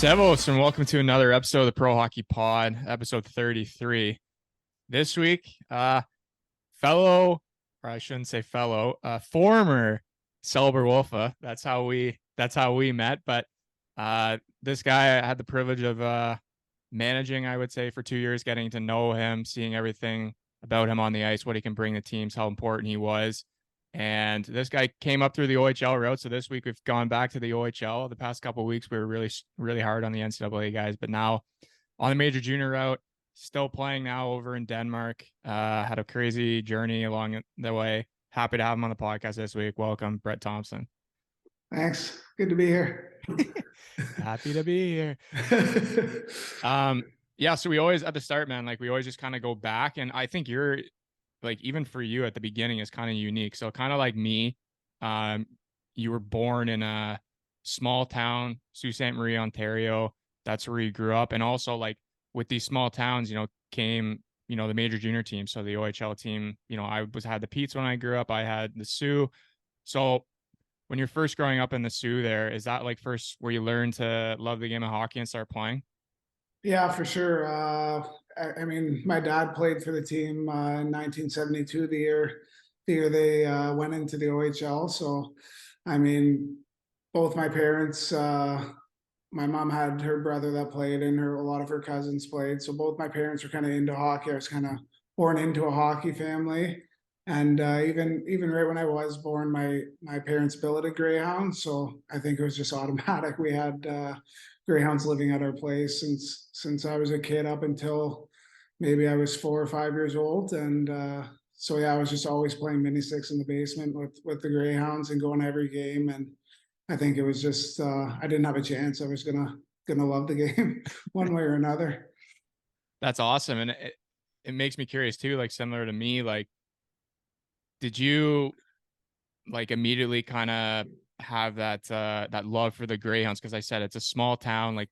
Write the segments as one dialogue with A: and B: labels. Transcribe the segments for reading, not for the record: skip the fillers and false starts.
A: Servus, and welcome to another episode of the Pro Hockey Pod, episode 33. This week, fellow, or I shouldn't say fellow, former Celeber Wolfa. That's how we met. But this guy, I had the privilege of managing, I would say, for 2 years, getting to know him, seeing everything about him on the ice, what he can bring to teams, how important he was. And this guy came up through the OHL route. So this week we've gone back to the OHL. The past couple of weeks we were really hard on the NCAA guys, but now on the major junior route, still playing now over in Denmark. Had a crazy journey along the way. Happy to have him on the podcast this week. Welcome, Brett Thompson.
B: Thanks. Good to be here.
A: Happy to be here. Yeah, so we always at the start, man, like we always just kind of go back, and I think you're like, even for you at the beginning is kind of unique. So kind of like me, you were born in a small town, Sault Ste. Marie, Ontario. That's where you grew up. And also like with these small towns, came, the major junior team. So the OHL team, I had the Petes when I grew up. I had the Sioux. So when you're first growing up in the Sioux there, is that like first where you learn to love the game of hockey and start playing?
B: Yeah, for sure. I mean, my dad played for the team in 1972, the year they went into the OHL. So, I mean, both my parents, my mom had her brother that played, and a lot of her cousins played. So both my parents were kind of into hockey. I was kind of born into a hockey family, and even right when I was born, my parents billeted greyhounds. So I think it was just automatic. We had greyhounds living at our place since I was a kid up until maybe I was 4 or 5 years old. And so yeah, I was just always playing mini six in the basement with the greyhounds and going to every game. And I think it was just I didn't have a chance. I was gonna love the game one way or another.
A: That's awesome. And it makes me curious too, like similar to me, like did you like immediately kind of have that love for the greyhounds? Because I said it's a small town, like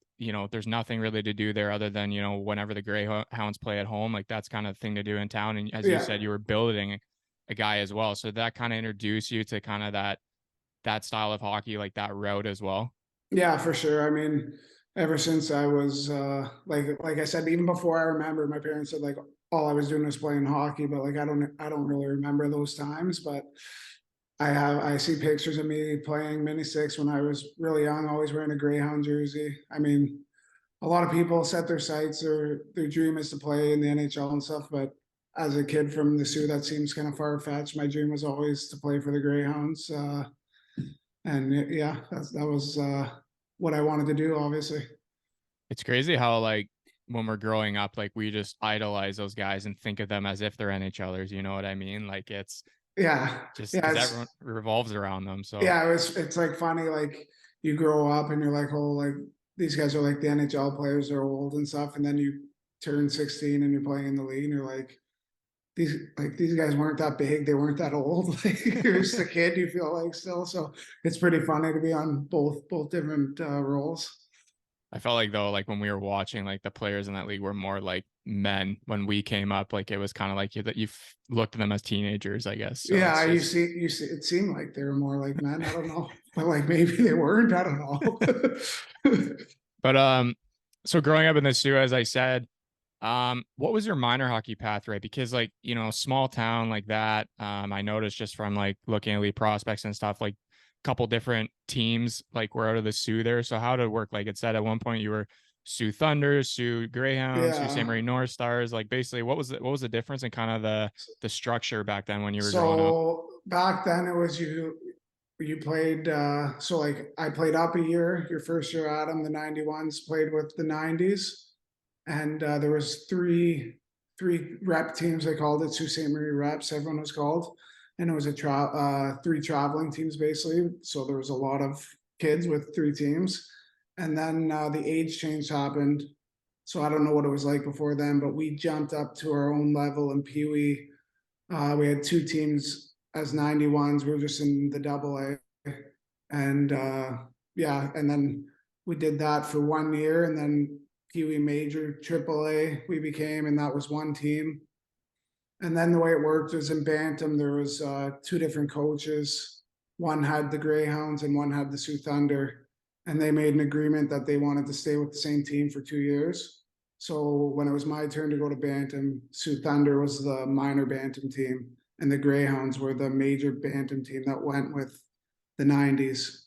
A: there's nothing really to do there other than whenever the greyhounds play at home, like that's kind of thing to do in town. And as you said, you were building a guy as well, so that kind of introduced you to kind of that style of hockey, like that route as well.
B: Yeah, for sure. I mean, ever since I was like I said, even before I remember, my parents said like all I was doing was playing hockey, but like I don't really remember those times. But I see pictures of me playing mini six when I was really young, always wearing a Greyhound jersey. I mean, a lot of people set their sights or their dream is to play in the NHL and stuff, but as a kid from the Sioux, that seems kind of far fetched. My dream was always to play for the Greyhounds. And yeah, that was what I wanted to do, obviously.
A: It's crazy how like when we're growing up, like we just idolize those guys and think of them as if they're NHLers. You know what I mean? Like it's
B: Yeah,
A: just
B: yeah,
A: because everyone revolves around them. So
B: yeah. It's like funny, like you grow up and you're like, oh, like these guys are like the NHL players, they're old and stuff, and then you turn 16 and you're playing in the league, and you're these guys weren't that big, they weren't that old. Like you're just a kid, you feel like still. So it's pretty funny to be on both different roles.
A: I felt like though, like when we were watching, like the players in that league were more like men when we came up. Like it was kind of like you looked at them as teenagers, I guess. So
B: Yeah,
A: it's just
B: you see, it seemed like they were more like men. I don't know, but like maybe they weren't. I don't know.
A: But so growing up in the Sioux, as I said, what was your minor hockey path, right? Because like, small town like that, I noticed just from like looking at elite prospects and stuff, like a couple different teams like were out of the Sioux there. So how did it work? Like it said at one point you were Sioux Thunder, Sioux Greyhounds, Sioux Ste.
B: Yeah.
A: Marie North Stars. Like basically what was the difference in kind of the structure back then when you were growing up?
B: So back then it was you played so like I played up a year, your first year Adam, the 91s played with the 90s, and there was three rep teams, they called it Sault Ste. Marie reps, everyone was called, and it was three traveling teams basically. So there was a lot of kids with three teams, and then the age change happened. So I don't know what it was like before then, but we jumped up to our own level in Pee Wee. We had two teams as 91s. We were just in the double A. And yeah, and then we did that for 1 year, and then Pee Wee Major Triple A we became, and that was one team. And then the way it worked was in Bantam, there was two different coaches. One had the Greyhounds and one had the Sioux Thunder. and they made an agreement that they wanted to stay with the same team for 2 years. So when it was my turn to go to Bantam, Sioux Thunder was the minor Bantam team, and the Greyhounds were the major Bantam team that went with the 90s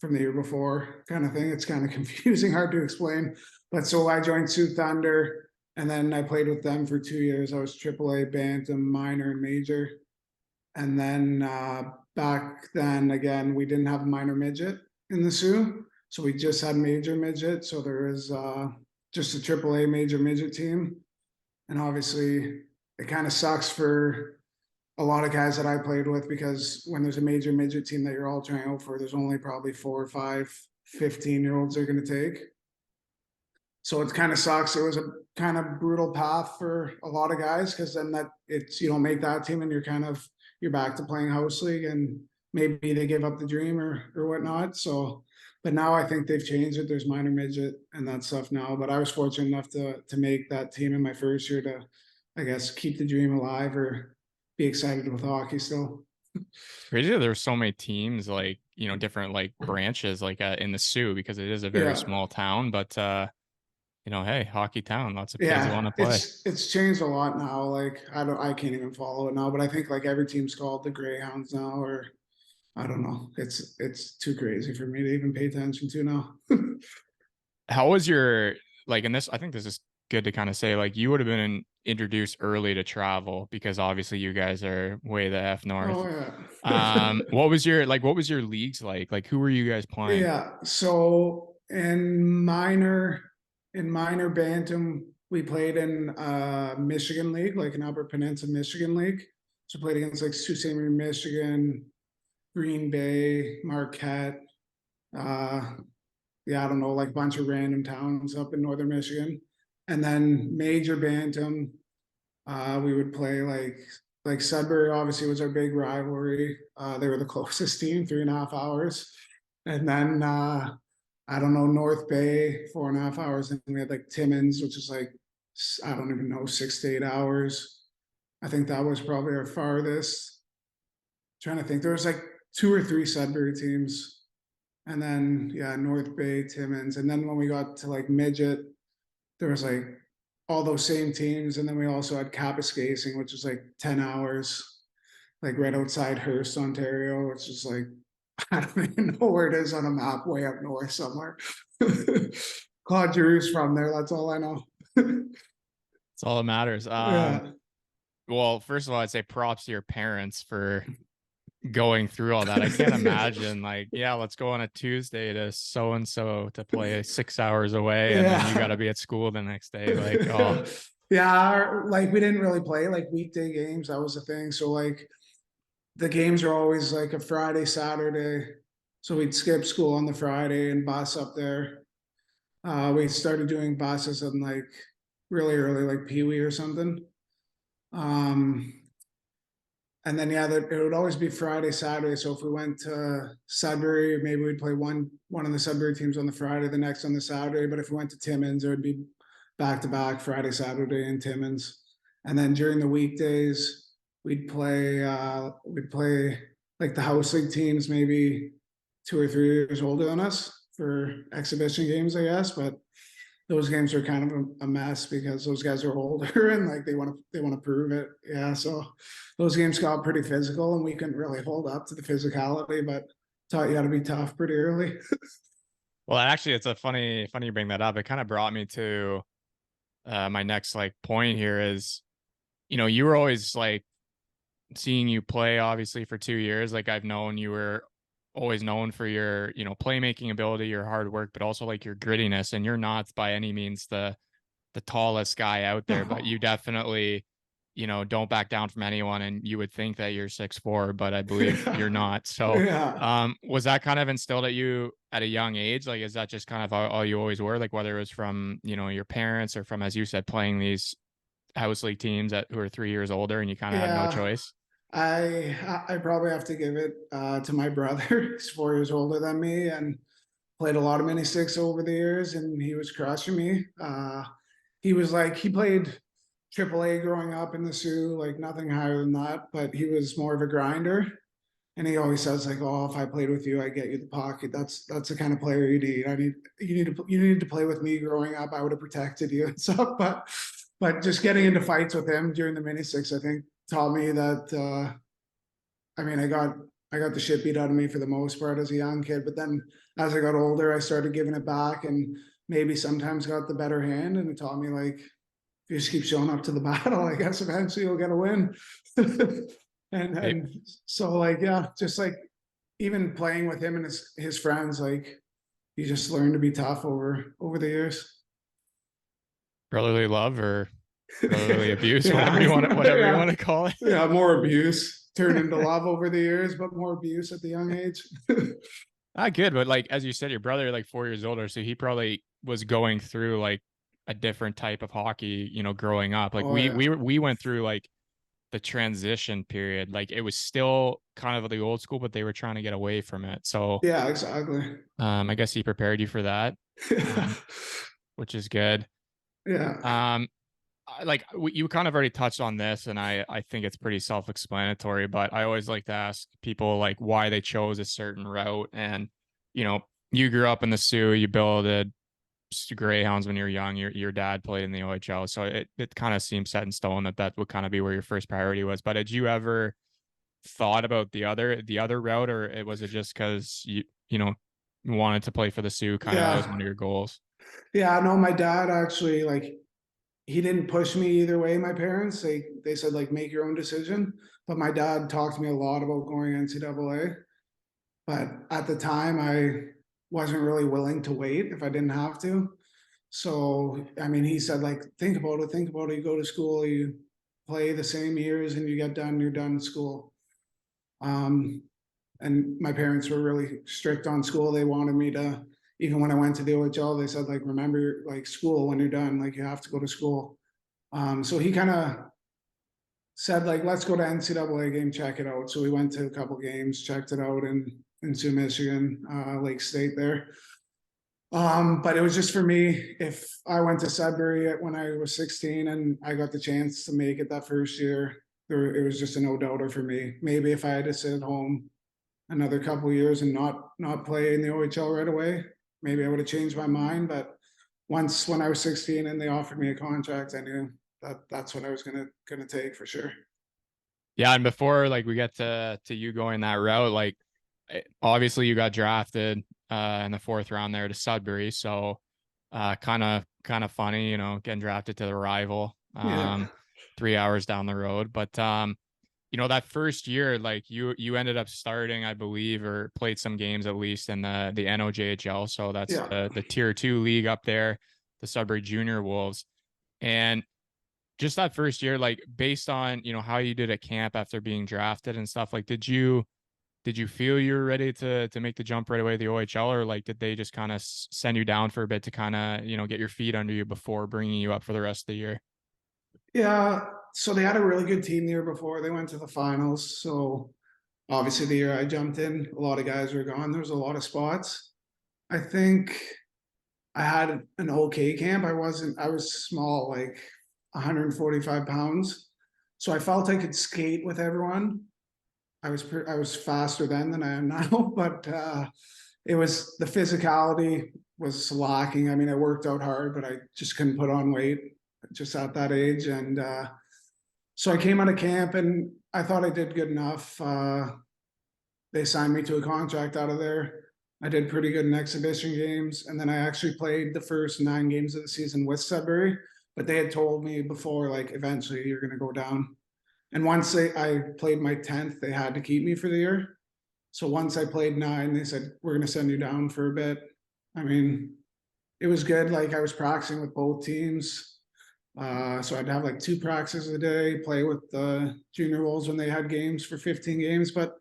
B: from the year before, kind of thing. It's kind of confusing, hard to explain. But so I joined Sioux Thunder, and then I played with them for 2 years. I was AAA, Bantam, minor, and major. And then back then, again, we didn't have a minor midget in the Sioux. So we just had major midget. So there was just a AAA major midget team. And obviously, it kind of sucks for a lot of guys that I played with, because when there's a major midget team that you're all trying out for, there's only probably 4 or 5 15-year-olds they're going to take. So it kind of sucks. It was a kind of brutal path for a lot of guys, because then you don't make that team and you're back to playing house league, and maybe they give up the dream or whatnot. So, but now I think they've changed it. There's minor midget and that stuff now. But I was fortunate enough to make that team in my first year to, I guess, keep the dream alive or be excited with hockey still.
A: Crazy that there's so many teams, like, different like branches, like in the Sioux, because it is a very
B: Yeah.
A: small town, but hey, hockey town, lots of kids want
B: Yeah,
A: to play.
B: it's changed a lot now. Like I can't even follow it now, but I think like every team's called the Greyhounds now, or I don't know. It's too crazy for me to even pay attention to now.
A: How was your, like, and this, I think this is good to kind of say, like, you would have been introduced early to travel because obviously you guys are way the F north.
B: Oh yeah.
A: What was your leagues like? Like, who were you guys playing?
B: Yeah. So in minor Bantam, we played in Michigan League, like an Upper Peninsula Michigan League. So played against like Sault Ste. Marie, Michigan, Green Bay, Marquette, uh, yeah, I don't know, like a bunch of random towns up in northern Michigan. And then major Bantam, we would play like Sudbury obviously was our big rivalry. They were the closest team, 3.5 hours. And then I don't know, North Bay, 4.5 hours. And we had like Timmins, which is like, I don't even know, 6 to 8 hours. I think that was probably our farthest. Trying to think, there was like 2 or 3 Sudbury teams, and then yeah, North Bay, Timmins, and then when we got to like midget, there was like all those same teams, and then we also had Kapuskasing, which is like 10 hours, like right outside Hearst, Ontario, which is like I don't even know where it is on a map, way up north somewhere. Claude Drew's from there. That's all I know.
A: That's all that matters.
B: Yeah.
A: Well, first of all, I'd say props to your parents for going through all that. I can't imagine, like, yeah, let's go on a Tuesday to so and so to play 6 hours away, and then you got to
B: Yeah.
A: be at school the next day. Like, oh,
B: Yeah, like we didn't really play like weekday games. That was the thing. So like the games are always like a Friday, Saturday. So we'd skip school on the Friday and bus up there. We started doing buses in like really early, like Pee Wee or something. Um, and then yeah, it would always be Friday, Saturday. So if we went to Sudbury, maybe we'd play one of the Sudbury teams on the Friday, the next on the Saturday. But if we went to Timmins, it would be back to back Friday, Saturday in Timmins. And then during the weekdays, we'd play like the house league teams, maybe 2 or 3 years older than us for exhibition games, I guess. But those games are kind of a mess because those guys are older and like they want to prove it. Yeah, so those games got pretty physical, and we couldn't really hold up to the physicality, but taught you how to be tough pretty early.
A: well, actually, it's a funny you bring that up. It kind of brought me to my next like point here is, you were always like seeing you play obviously for 2 years. Like I've known you were always known for your, playmaking ability, your hard work, but also like your grittiness. And you're not by any means the tallest guy out there, but you definitely, don't back down from anyone. And you would think that you're 6'4", but I believe you're not. So,
B: Yeah.
A: was that kind of instilled at you at a young age? Like, is that just kind of all you always were? Like, whether it was from, your parents or from, as you said, playing these house league teams who are 3 years older and you kind of had no
B: Yeah.
A: choice?
B: I probably have to give it to my brother. He's 4 years older than me and played a lot of mini sticks over the years, and he was crushing me. He played AAA growing up in the Sioux, like nothing higher than that, but he was more of a grinder. And he always says like, "Oh, if I played with you, I get you the pocket. That's the kind of player you need. You need to play with me growing up. I would have protected you and stuff." But just getting into fights with him during the mini six, I think taught me that. I mean, I got the shit beat out of me for the most part as a young kid, but then as I got older, I started giving it back and maybe sometimes got the better hand, and it taught me like if you just keep showing up to the battle, I guess eventually you'll get a win.
A: Hey,
B: And so like yeah, just like even playing with him and his friends, like you just learn to be tough over the years.
A: brotherly love or brotherly abuse,
B: Yeah,
A: whatever you
B: yeah,
A: want to call it.
B: yeah. More abuse turned into love over the years, but more abuse at the young age.
A: Ah, good, but like as you said, your brother like 4 years older, so he probably was going through like a different type of hockey, growing up. Like
B: Oh
A: we
B: yeah,
A: we went through like the transition period. Like it was still kind of the old school, but they were trying to get away from it. So
B: yeah, exactly.
A: I guess he prepared you for that, um, which is good.
B: Yeah,
A: Um, you kind of already touched on this, and I think it's pretty self-explanatory. But I always like to ask people like why they chose a certain route. And you know, you grew up in the Sioux, you builded Greyhounds when you were young. Your dad played in the OHL, so it kind of seems set in stone that that would kind of be where your first priority was. But did you ever thought about the other route, or was it just because you wanted to play for the Sioux? Kind of that was
B: yeah,
A: one of your goals.
B: yeah. No, my dad actually like he didn't push me either way. My parents they said like make your own decision, but my dad talked to me a lot about going NCAA. But at the time, I wasn't really willing to wait if I didn't have to. So I mean, he said like think about it, think about it. You go to school, you play the same years, and you get done. You're done school. Um, and my parents were really strict on school. They wanted me to, even when I went to the OHL, they said like, remember like school when you're done, like you have to go to school. So he kind of said like, let's go to NCAA game, check it out. So we went to a couple games, checked it out in Sioux, Michigan, Lake State there. But it was just for me. If I went to Sudbury when I was 16 and I got the chance to make it that first year, it was just a no doubter for me. Maybe if I had to sit at home another couple of years and not play in the OHL right away, maybe I would have changed my mind. But once when I was 16 and they offered me a contract, I knew that that's what I was gonna take for sure.
A: Yeah, and before like we get to you going that route, like obviously you got drafted in the fourth round there to Sudbury, so kind of funny, getting drafted to the rival,
B: Yeah,
A: 3 hours down the road. But that first year, like you ended up starting, I believe, or played some games at least in the NOJHL, so that's
B: yeah,
A: the tier 2 league up there, the Sudbury Junior Wolves. And just that first year, like based on how you did at camp after being drafted and stuff, like did you feel you were ready to make the jump right away to the OHL, or like did they just kind of send you down for a bit to kind of get your feet under you before bringing you up for the rest of the year?
B: yeah. So they had a really good team the year before. They went to the finals. So obviously the year I jumped in, a lot of guys were gone. There was a lot of spots. I think I had an okay camp. I was small, like 145 pounds. So I felt I could skate with everyone. I was faster then than I am now, but it was the physicality was lacking. I mean, I worked out hard, but I just couldn't put on weight just at that age. And so I came out of camp and I thought I did good enough. They signed me to a contract out of there. I did pretty good in exhibition games, and then I actually played the first 9 games of the season with Sudbury. But they had told me before, like, eventually you're going to go down. And once I played my 10th, they had to keep me for the year. So once I played 9, they said we're going to send you down for a bit. I mean, it was good. Like I was practicing with both teams. So I'd have like 2 practices a day, play with the junior wolves when they had games for 15 games. But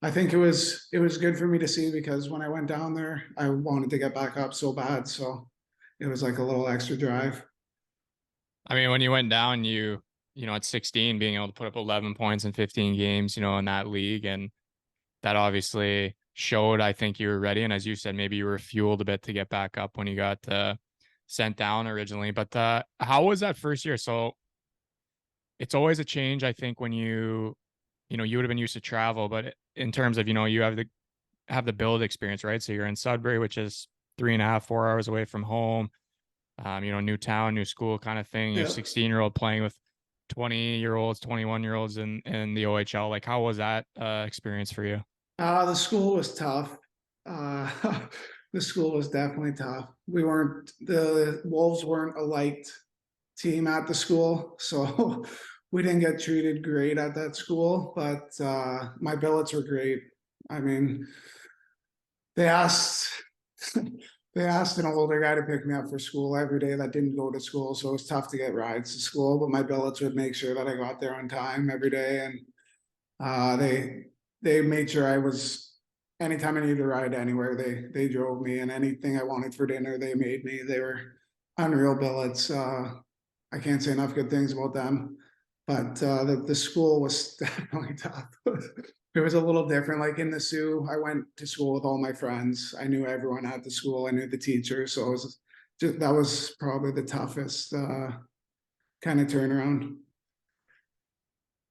B: I think it was good for me to see because when I went down there, I wanted to get back up so bad. So it was like a little extra drive.
A: I mean, when you went down, at 16, being able to put up 11 points in 15 games, in that league, and that obviously showed, I think you were ready. And as you said, maybe you were fueled a bit to get back up when you got sent down originally. But how was that first year? So it's always a change, I think, when you you would have been used to travel, but in terms of, you have the build experience, right? So you're in Sudbury, which is 3.5, 4 hours away from home. New town, new school kind of thing. You're
B: Yeah.
A: 16-year-old playing with 20-year-olds, 21-year-olds in the OHL. Like, how was that experience for you?
B: The school was tough. Uh, the school was definitely tough. The Wolves weren't a liked team at the school, so we didn't get treated great at that school, but my billets were great. I mean, they asked they asked an older guy to pick me up for school every day that didn't go to school, so it was tough to get rides to school, but my billets would make sure that I got there on time every day, and they made sure I was anytime I needed a ride anywhere, they drove me, and anything I wanted for dinner, they made me. They were unreal billets. I can't say enough good things about them. But the school was definitely tough. It was a little different. Like in the Sioux, I went to school with all my friends. I knew everyone at the school. I knew the teachers. So that was probably the toughest kind of turnaround.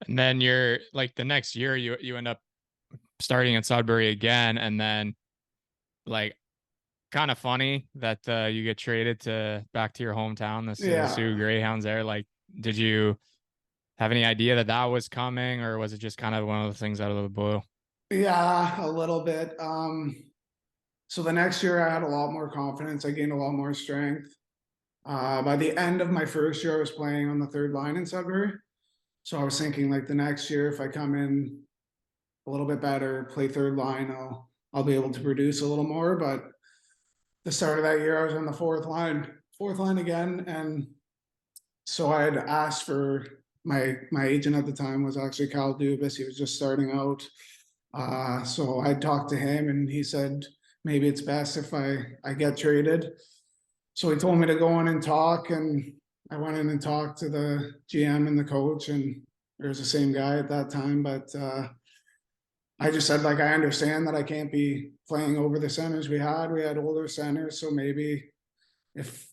A: And then you're like the next year, you end up starting in Sudbury again, and then like kind of funny that you get traded to back to your hometown, the
B: Yeah,
A: Sioux Greyhounds there. Like, did you have any idea that that was coming, or was it just kind of one of those things out of the blue?
B: yeah, a little bit. So the next year, I had a lot more confidence. I gained a lot more strength. By the end of my first year, I was playing on the third line in Sudbury. So I was thinking like the next year, if I come in a little bit better, play third line, I'll be able to produce a little more. But the start of that year, I was on the fourth line again, and so I had asked for my agent at the time was actually Kyle Dubas. He was just starting out, so I talked to him, and he said maybe it's best if I get traded. So he told me to go in and talk, and I went in and talked to the GM and the coach, and it was the same guy at that time, but I just said like I understand that I can't be playing over the centers we had. We had older centers, so maybe if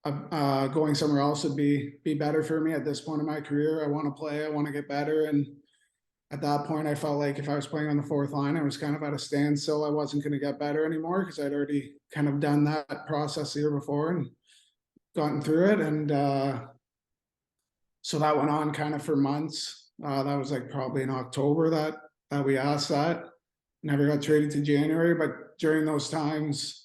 B: going somewhere else would be better for me at this point in my career. I want to play. I want to get better. And at that point, I felt like if I was playing on the fourth line, I was kind of at a standstill. I wasn't going to get better anymore because I'd already kind of done that process the year before and gotten through it. And so that went on kind of for months. That was like probably in October that we asked that. Never got traded to January, but during those times,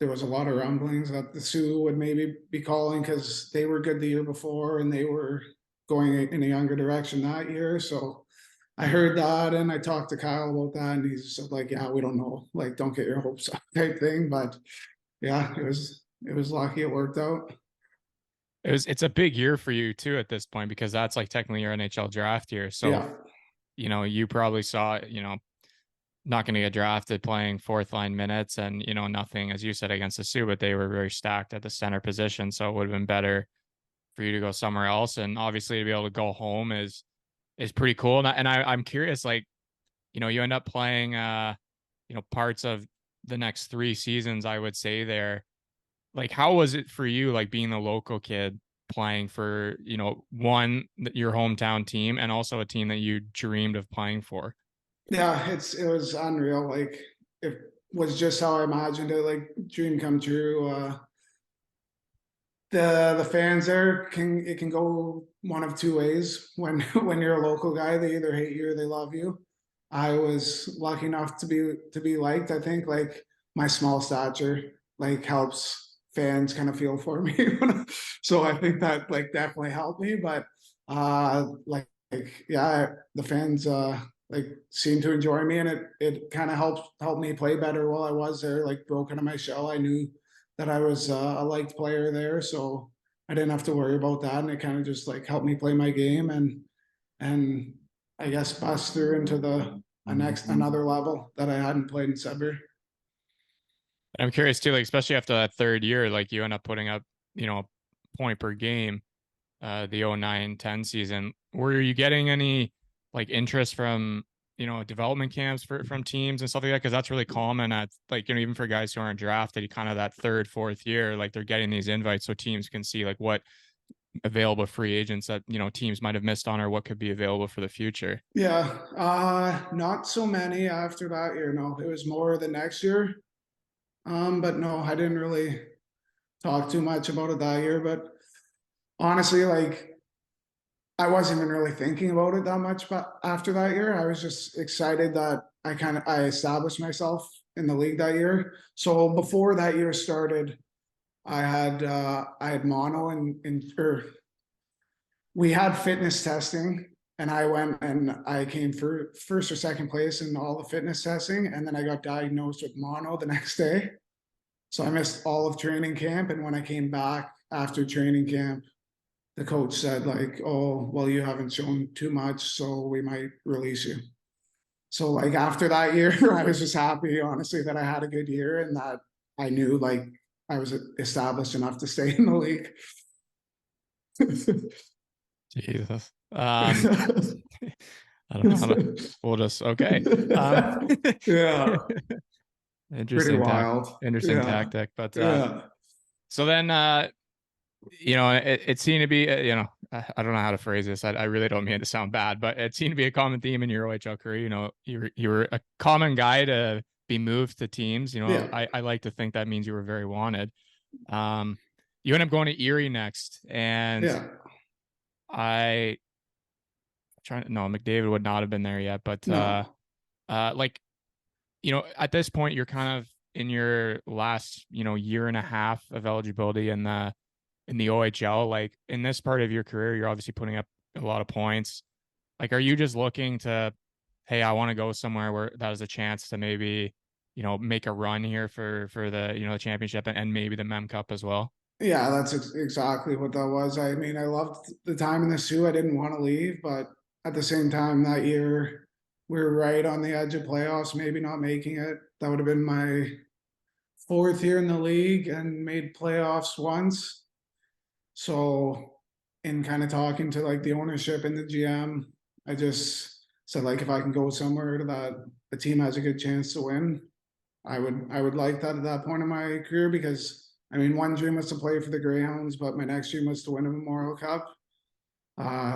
B: there was a lot of rumblings that the Sioux would maybe be calling because they were good the year before and they were going in a younger direction that year. So I heard that and I talked to Kyle about that, and he's just like, "Yeah, we don't know. Like, don't get your hopes up," type thing. But yeah, it was lucky it worked out.
A: It's a big year for you too at this point because that's like technically your NHL draft year. So,
B: Yeah,
A: you probably saw, not going to get drafted playing fourth line minutes and, nothing, as you said, against the Sioux, but they were very stacked at the center position. So it would have been better for you to go somewhere else. And obviously to be able to go home is pretty cool. I'm curious, like, you end up playing, parts of the next 3 seasons, I would say there. Like, how was it for you, like being a local kid playing for, one, your hometown team and also a team that you dreamed of playing for?
B: yeah, it was unreal. Like it was just how I imagined it. Like dream come true. The fans there can go one of two ways when when you're a local guy. They either hate you or they love you. I was lucky enough to be liked. I think like my small stature like helps fans kind of feel for me. So I think that like definitely helped me. But like yeah, the fans like seemed to enjoy me, and it kind of helped me play better while I was there. Like broke out of my shell. I knew that I was a liked player there, so I didn't have to worry about that, and it kind of just like helped me play my game and I guess bust through into the another level that I hadn't played in Sudbury.
A: I'm curious too, like especially after that third year, like you end up putting up, a point per game, the 09-10 season. Were you getting any like interest from, development camps from teams and stuff like that? Because that's really common at like, even for guys who aren't drafted, you kind of that third, fourth year, like they're getting these invites so teams can see like what available free agents that, teams might have missed on, or what could be available for the future?
B: Yeah, not so many after that year. No, it was more the next year. But no, I didn't really talk too much about it that year. But honestly, like I wasn't even really thinking about it that much. But after that year, I was just excited that I established myself in the league that year. So before that year started, I had mono and or we had fitness testing, and I went and I came for first or second place in all the fitness testing, and then I got diagnosed with mono the next day. So I missed all of training camp, and when I came back after training camp, the coach said like, "Oh, well, you haven't shown too much, so we might release you." So like after that year, I was just happy, honestly, that I had a good year and that I knew like I was established enough to stay in the league.
A: Jesus. I don't know how to, we'll just, okay. Um,
B: Yeah, pretty
A: interesting
B: wild.
A: interesting
B: Yeah,
A: tactic, but,
B: yeah,
A: so then, it seemed to be, I don't know how to phrase this. I really don't mean it to sound bad, but it seemed to be a common theme in your OHL career. You were a common guy to be moved to teams.
B: yeah,
A: I like to think that means you were very wanted. Um, you end up going to Erie next, and
B: yeah.
A: I trying to no, McDavid would not have been there yet, but
B: No,
A: like, at this point you're kind of in your last, year and a half of eligibility in the OHL. Like, in this part of your career, you're obviously putting up a lot of points. Like, are you just looking to, hey, I want to go somewhere where that has a chance to maybe, make a run here for the, the championship and maybe the Mem Cup as well?
B: yeah, that's exactly what that was. I mean, I loved the time in the Sioux. I didn't want to leave, but at the same time, that year we were right on the edge of playoffs, maybe not making it. That would have been my fourth year in the league and made playoffs once. So, in kind of talking to like the ownership and the GM, I just said like if I can go somewhere that the team has a good chance to win, I would like that at that point in my career because I mean one dream was to play for the Greyhounds, but my next dream was to win a Memorial Cup.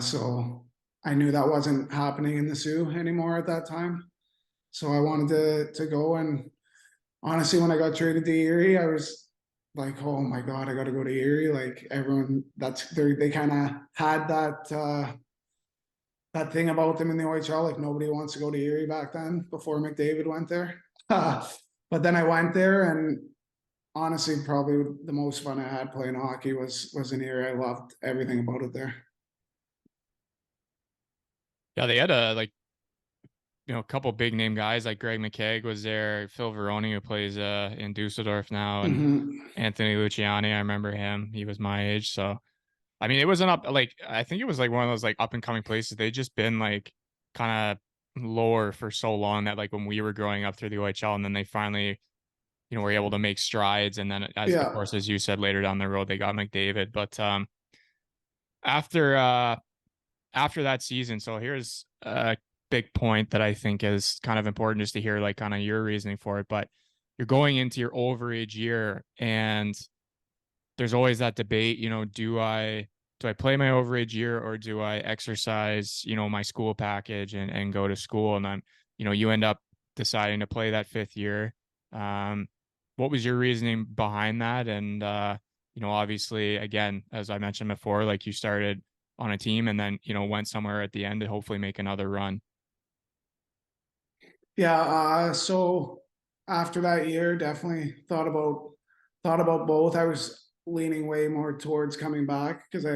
B: So I knew that wasn't happening in the Sioux anymore at that time. So I wanted to go, and honestly, when I got traded to Erie, I was like, oh my god, I got to go to Erie. Like everyone, they kind of had that thing about them in the OHL. Like nobody wants to go to Erie back then before McDavid went there. But then I went there, and honestly, probably the most fun I had playing hockey was in Erie. I loved everything about it there.
A: Yeah, they had a couple big name guys like Greg McKegg was there, Phil Veroni, who plays in Dusseldorf now, and
B: Mm-hmm.
A: Anthony Luciani. I remember him. He was my age. So I mean, it wasn't up, like, I think it was like one of those like up and coming places. They just been like kind of lower for so long that, like, when we were growing up through the OHL, and then they finally, were able to make strides. And then, as of
B: Yeah,
A: course, as you said, later down the road, they got McDavid. But after after that season, so here's a big point that I think is kind of important just to hear, like, kind of your reasoning for it. But you're going into your overage year, and there's always that debate, do I play my overage year, or do I exercise, my school package and go to school? And you end up deciding to play that fifth year. Um, what was your reasoning behind that? And, obviously, again, as I mentioned before, like, you started on a team and then, went somewhere at the end to hopefully make another run.
B: yeah. So after that year, definitely thought about both. I was leaning way more towards coming back because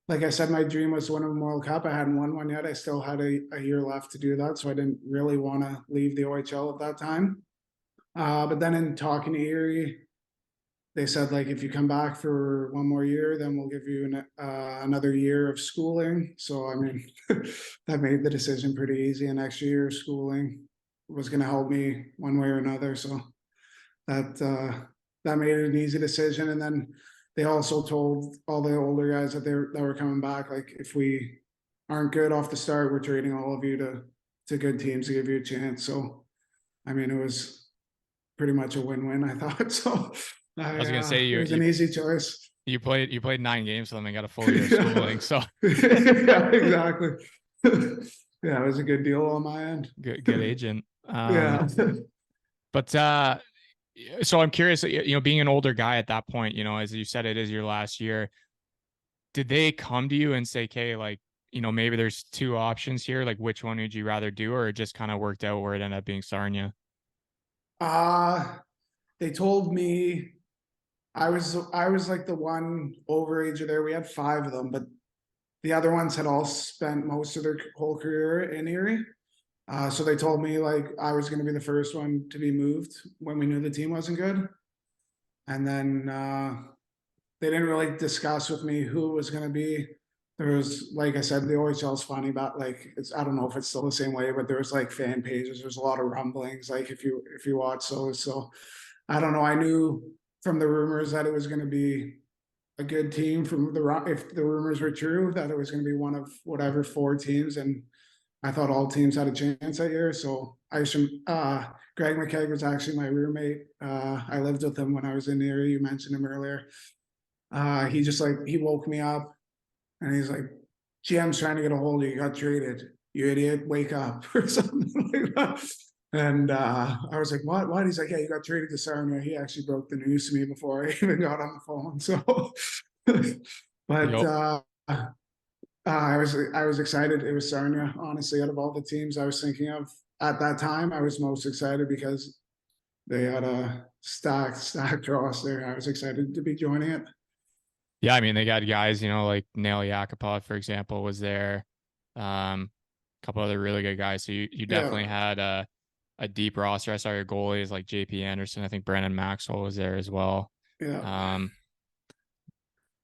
B: like I said, my dream was to win a Memorial Cup. I hadn't won one yet. I still had a year left to do that, so I didn't really want to leave the OHL at that time. But then in talking to Erie, they said like if you come back for one more year, then we'll give you another year of schooling. So I mean, that made the decision pretty easy. An extra year of schooling was going to help me one way or another. So that made it an easy decision. And then they also told all the older guys that were coming back, like if we aren't good off the start, we're trading all of you to good teams to give you a chance. So I mean, it was pretty much a win-win, I thought. So
A: I was gonna say
B: it
A: you
B: was an
A: you
B: easy choice.
A: You played 9 games for them and got a full year of schooling. So
B: Yeah, exactly. Yeah, it was a good deal on my end.
A: good agent.
B: Yeah.
A: But so I'm curious, being an older guy at that point, as you said, it is your last year. Did they come to you and say, "Okay, like, maybe there's two options here. Like, which one would you rather do?" Or it just kind of worked out where it ended up being Sarnia?
B: Uh they told me I was like the one overager there. We had five of them, but the other ones had all spent most of their whole career in Erie. So they told me like I was going to be the first one to be moved when we knew the team wasn't good. And then they didn't really discuss with me who it was going to be. There was, like I said, the OHL is funny about like I don't know if it's still the same way, but there was like fan pages. There's a lot of rumblings, like if you watch those. So I don't know. I knew from the rumors that it was going to be a good team. From the if the rumors were true, that it was going to be one of whatever four teams, and I thought all teams had a chance that year. So I should. Greg McKegg was actually my roommate. I lived with him when I was in the area. You mentioned him earlier. He just like he woke me up and he's like, GM's trying to get a hold of you. You got traded. You idiot, wake up or something like that. And I was like, what? What? He's like, yeah, you got traded to Sarnia. He actually broke the news to me before I even got on the phone. So, but
A: Yep.
B: I was excited. It was Sarnia, honestly, out of all the teams I was thinking of at that time, I was most excited because they had a stacked roster. I was excited to be joining it.
A: Yeah, I mean, they got guys, like Nail Yakupov, for example, was there. A couple other really good guys. So you
B: Yeah,
A: definitely had a deep roster. I saw your goalies like JP Anderson. I think Brandon Maxwell was there as well.
B: yeah.
A: Um,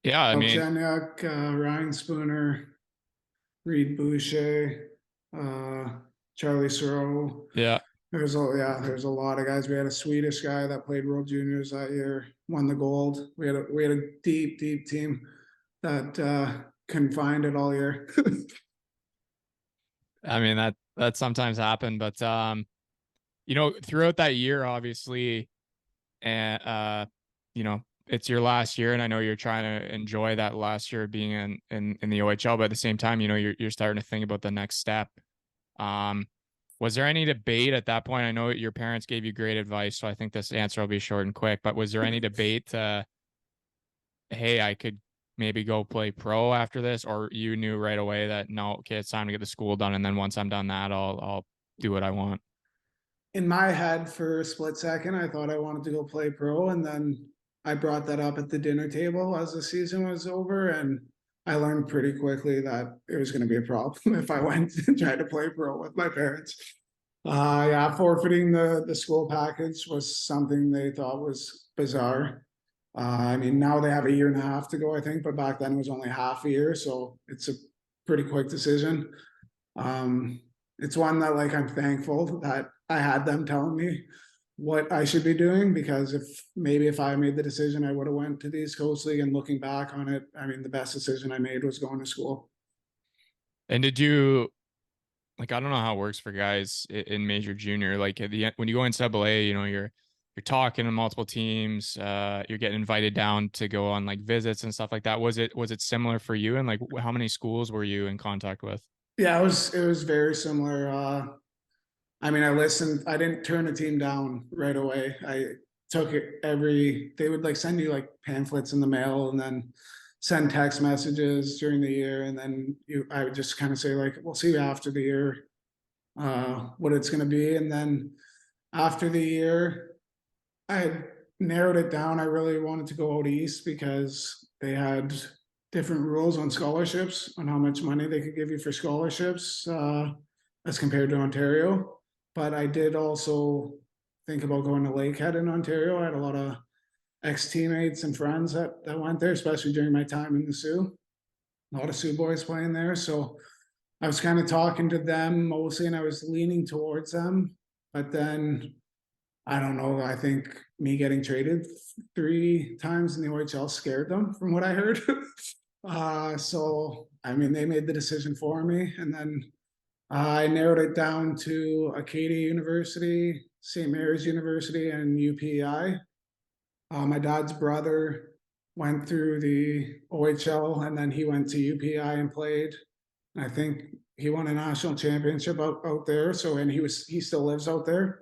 A: yeah, I mean,
B: Galchenyuk, Ryan Spooner, Reed Boucher, uh, Charlie Soro.
A: yeah.
B: There's a lot of guys. We had a Swedish guy that played World Juniors that year, won the gold. We had a deep team that couldn't find it all year.
A: I mean that sometimes happened, but throughout that year, obviously, and it's your last year, and I know you're trying to enjoy that last year being in the OHL, but at the same time, you're starting to think about the next step. Um, was there any debate at that point? I know your parents gave you great advice, so I think this answer will be short and quick, but was there any debate hey, I could maybe go play pro after this, or you knew right away that no, okay, it's time to get the school done, and then once I'm done that, I'll do what I want.
B: In my head, for a split second, I thought I wanted to go play pro, and then I brought that up at the dinner table as the season was over, and I learned pretty quickly that it was going to be a problem if I went and tried to play pro with my parents. Yeah, forfeiting the school package was something they thought was bizarre. I mean, now they have a year and a half to go, I think, but back then it was only half a year, so it's a pretty quick decision. Um, it's one that like I'm thankful that I had them telling me what I should be doing, because if I made the decision, I would have went to the East Coast League. And looking back on it, I mean, the best decision I made was going to school.
A: And did you like I don't know how it works for guys in major junior. Like at the end, when you go in sub A, you're talking to multiple teams. You're getting invited down to go on like visits and stuff like that. Was it similar for you? And like how many schools were you in contact with?
B: Yeah, it was very similar. I mean, I listened. I didn't turn a team down right away. I took it they would like send you like pamphlets in the mail and then send text messages during the year. And then I would just kind of say like, we'll see you after the year, what it's going to be. And then after the year, I had narrowed it down. I really wanted to go out east because they had different rules on scholarships, on how much money they could give you for scholarships, as compared to Ontario. But I did also think about going to Lakehead in Ontario. I had a lot of ex teammates and friends that went there, especially during my time in the Sioux. A lot of Sioux boys playing there. So I was kind of talking to them mostly, and I was leaning towards them. But then I don't know. I think me getting traded 3 times in the OHL scared them, from what I heard. So I mean, they made the decision for me, and then I narrowed it down to Acadia University, St. Mary's University, and UPI. My dad's brother went through the OHL, and then he went to UPI and played. And I think he won a national championship out there. So, and he still lives out there.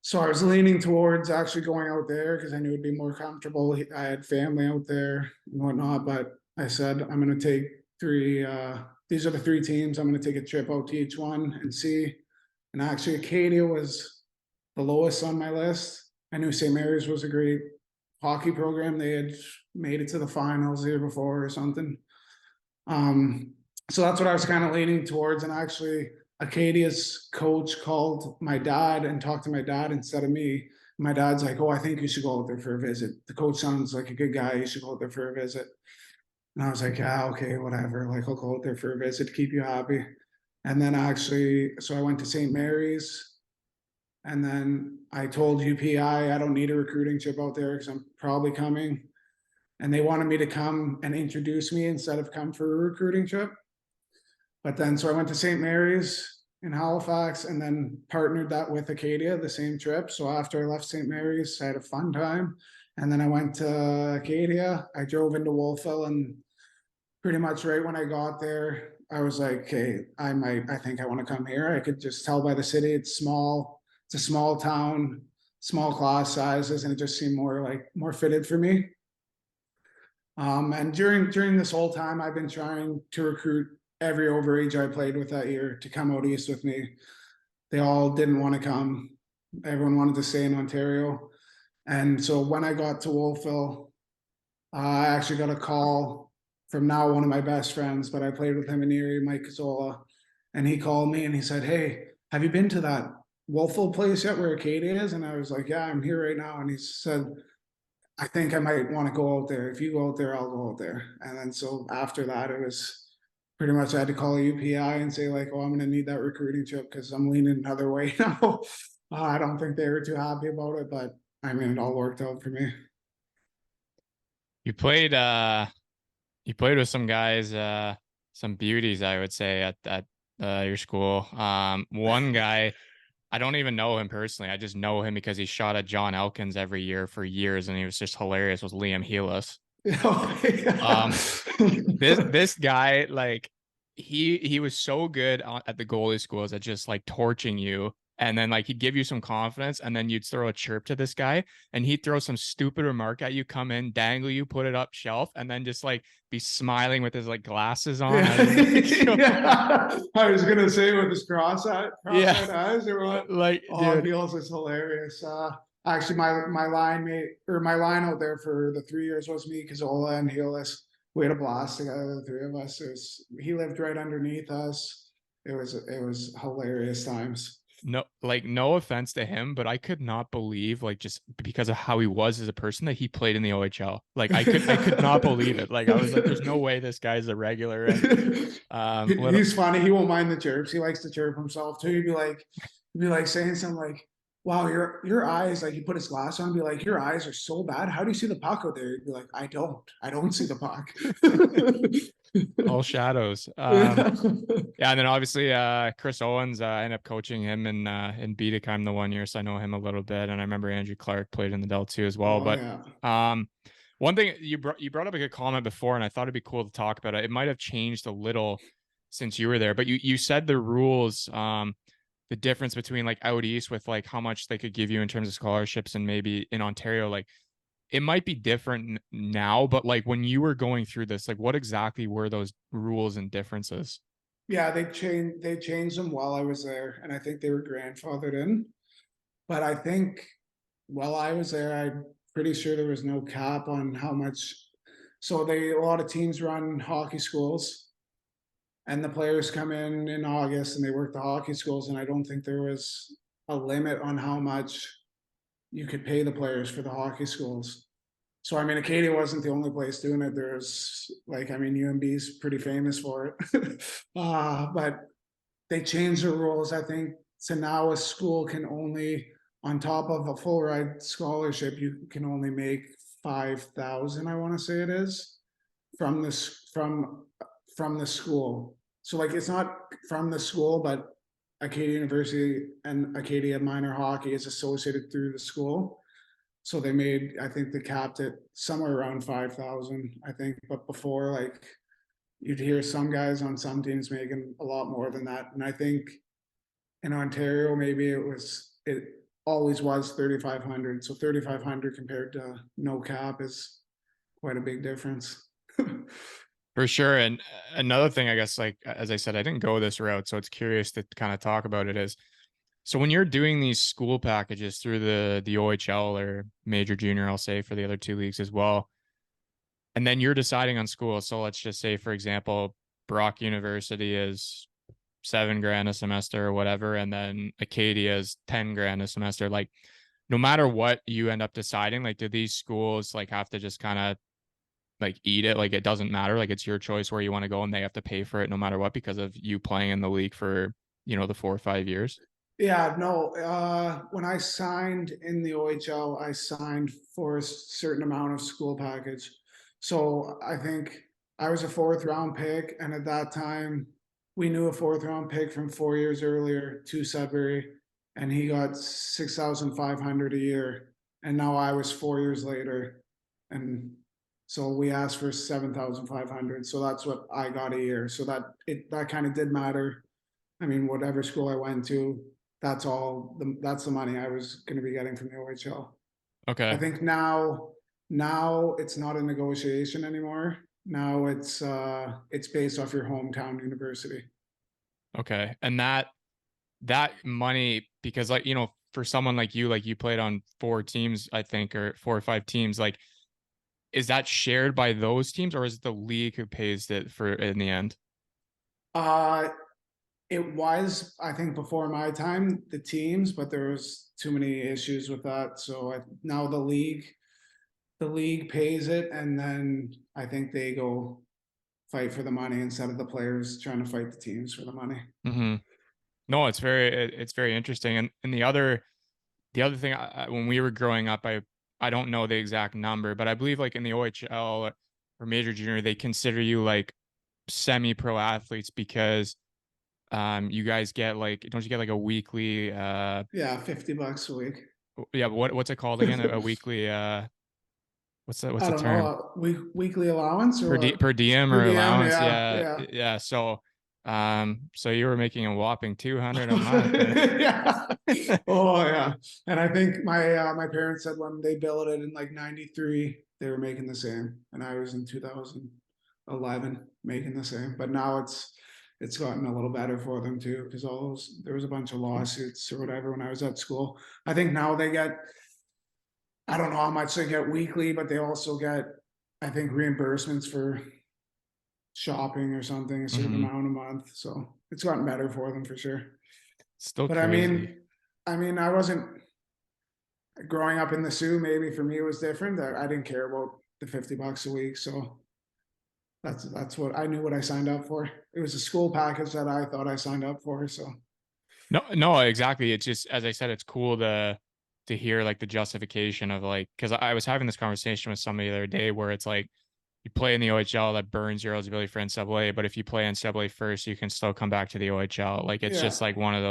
B: So I was leaning towards actually going out there because I knew it'd be more comfortable. I had family out there and whatnot, but I said, I'm going to take these are the three teams. I'm going to take a trip out to each one and see. And actually, Acadia was the lowest on my list. I knew St. Mary's was a great hockey program. They had made it to the finals the year before or something. So that's what I was kind of leaning towards. And actually, Acadia's coach called my dad and talked to my dad instead of me. My dad's like, "Oh, I think you should go out there for a visit. The coach sounds like a good guy. You should go out there for a visit." And I was like, "Yeah, okay, whatever. Like, I'll go out there for a visit to keep you happy." And then actually, so I went to St. Mary's, and then I told UPI I don't need a recruiting trip out there because I'm probably coming. And they wanted me to come and introduce me instead of come for a recruiting trip. But then, so I went to St. Mary's in Halifax and then partnered that with Acadia, the same trip. So after I left St. Mary's, I had a fun time. And then I went to Acadia. I drove into Wolfville, and pretty much right when I got there, I was like, okay, I think I want to come here. I could just tell by the city, it's small. It's a small town, small class sizes, and it just seemed more fitted for me. And during this whole time, I've been trying to recruit every overage I played with that year to come out east with me. They all didn't want to come. Everyone wanted to stay in Ontario. And so when I got to Wolfville, I actually got a call from now one of my best friends, but I played with him in Erie, Mike Zola. And he called me and he said, "Hey, have you been to that Wolfville place yet where Acadia is?" And I was like, "Yeah, I'm here right now." And he said, "I think I might want to go out there. If you go out there, I'll go out there." And then so after that, it was pretty much I had to call UPI and say like, "Oh, I'm going to need that recruiting trip because I'm leaning another way now." I don't think they were too happy about it, but I mean, it all worked out for me.
A: You played with some guys, some beauties, I would say, at your school. One guy, I don't even know him personally. I just know him because he shot at John Elkins every year for years, and he was just hilarious. Was Liam Healis. Um, this guy, like, he was so good at the goalie schools at just like torching you, and then like he'd give you some confidence, and then you'd throw a chirp to this guy, and he'd throw some stupid remark at you, come in, dangle you, put it up shelf, and then just like be smiling with his like glasses on.
B: Yeah. Yeah. I was gonna say with his cross-eyed eyes or what?
A: Like,
B: Oh,
A: dude,
B: Heels is hilarious. Actually, my line mate or my line out there for the 3 years was me, Kazola, and Heelis. We had a blast together, the three of us. He lived right underneath us. It was hilarious times.
A: no offense to him, but I could not believe, like, just because of how he was as a person, that he played in the OHL. Like, I could not believe it. Like, I was like, there's no way this guy's a regular. And
B: He's funny. He won't mind the chirps. He likes to chirp himself too. He'd be like saying something like, "Wow, your eyes," like he put his glass on, and be like, "Your eyes are so bad. How do you see the puck out there?" He'd be like, I don't see the puck."
A: all shadows.
B: Yeah.
A: Yeah, and then obviously Chris Owens, I ended up coaching him in Biedekheim the one year, so I know him a little bit. And I remember Andrew Clark played in the Del too as well.
B: Oh
A: But
B: yeah.
A: one thing you brought up a good comment before, and I thought it'd be cool to talk about it. It might have changed a little since you were there, but you said the rules, the difference between like out east with like how much they could give you in terms of scholarships and maybe in Ontario, like it might be different now, but like when you were going through this, like what exactly were those rules and differences?
B: Yeah, they changed them while I was there, and I think they were grandfathered in. But I think while I was there, I'm pretty sure there was no cap on how much. So a lot of teams run hockey schools, and the players come in August and they work the hockey schools, and I don't think there was a limit on how much you could pay the players for the hockey schools. So I mean, Acadia wasn't the only place doing it. There's like, I mean, UMB's pretty famous for it. But they changed the rules, I think, so now a school can only, on top of a full ride scholarship, you can only make 5,000, I want to say it is, from this from the school. So like it's not from the school, but Acadia University and Acadia Minor Hockey is associated through the school. So they made, I think they capped it somewhere around 5,000, I think. But before, like, you'd hear some guys on some teams making a lot more than that. And I think in Ontario, maybe it always was 3,500. So 3,500 compared to no cap is quite a big difference.
A: For sure. And another thing, I guess, like as I said, I didn't go this route, so it's curious to kind of talk about it is so when you're doing these school packages through the OHL or major junior, I'll say for the other two leagues as well, and then you're deciding on school. So let's just say, for example, Brock University is 7 grand a semester or whatever, and then Acadia is 10 grand a semester. Like, no matter what you end up deciding, like, do these schools like have to just kind of like eat it? Like, it doesn't matter. Like, it's your choice where you want to go, and they have to pay for it no matter what because of you playing in the league for the 4 or 5 years.
B: Yeah, no. When I signed in the OHL, I signed for a certain amount of school package. So I think I was a fourth round pick, and at that time, we knew a fourth round pick from 4 years earlier to Sudbury, and he got 6,500 a year. And now I was 4 years later, and so we asked for 7,500. So that's what I got a year. So that kind of did matter. I mean, whatever school I went to, that's the money I was going to be getting from the OHL. I
A: Okay.
B: think now it's not a negotiation anymore. Now it's based off your hometown university.
A: Okay. And that money, because like, for someone like you played on 4 teams, I think, or 4 or 5 teams, like, is that shared by those teams or is it the league who pays it for in the end?
B: Uh it was, I think, before my time, the teams, but there was too many issues with that. So now the league pays it, and then I think they go fight for the money instead of the players trying to fight the teams for the money.
A: Hmm. No, it's very interesting. And the other thing, when we were growing up, I don't know the exact number, but I believe like in the OHL or major junior, they consider you like semi-pro athletes because you guys get like, don't you get like a weekly
B: Yeah, $50 a week.
A: yeah, what's it called again? A weekly what's
B: I
A: the
B: don't know,
A: term?
B: weekly allowance or what?
A: Per diem
B: Per
A: or
B: diem,
A: allowance?
B: yeah,
A: Yeah,
B: yeah.
A: yeah. So you were making a whopping 200 a month.
B: Yeah. Oh yeah. And I think my parents said when they billed it in like 93, they were making the same. And I was in 2011 making the same. But now it's gotten a little better for them too, because there was a bunch of lawsuits or whatever when I was at school. I think now they get, I don't know how much they get weekly, but they also get, I think, reimbursements for shopping or something, a certain
A: Hmm.
B: amount a month. So it's gotten better for them for sure.
A: Still
B: But I
A: crazy.
B: mean, I wasn't growing up in the Sioux. Maybe for me it was different. I didn't care about the $50 a week, so that's what I knew what I signed up for. It was a school package that I thought I signed up for. So
A: No, no, exactly. It's just as I said, it's cool to hear like the justification of like because I was having this conversation with somebody the other day where it's like you play in the OHL that burns your eligibility for NCAA, but if you play NCAA first, you can still come back to the OHL. Like it's
B: yeah,
A: just like one of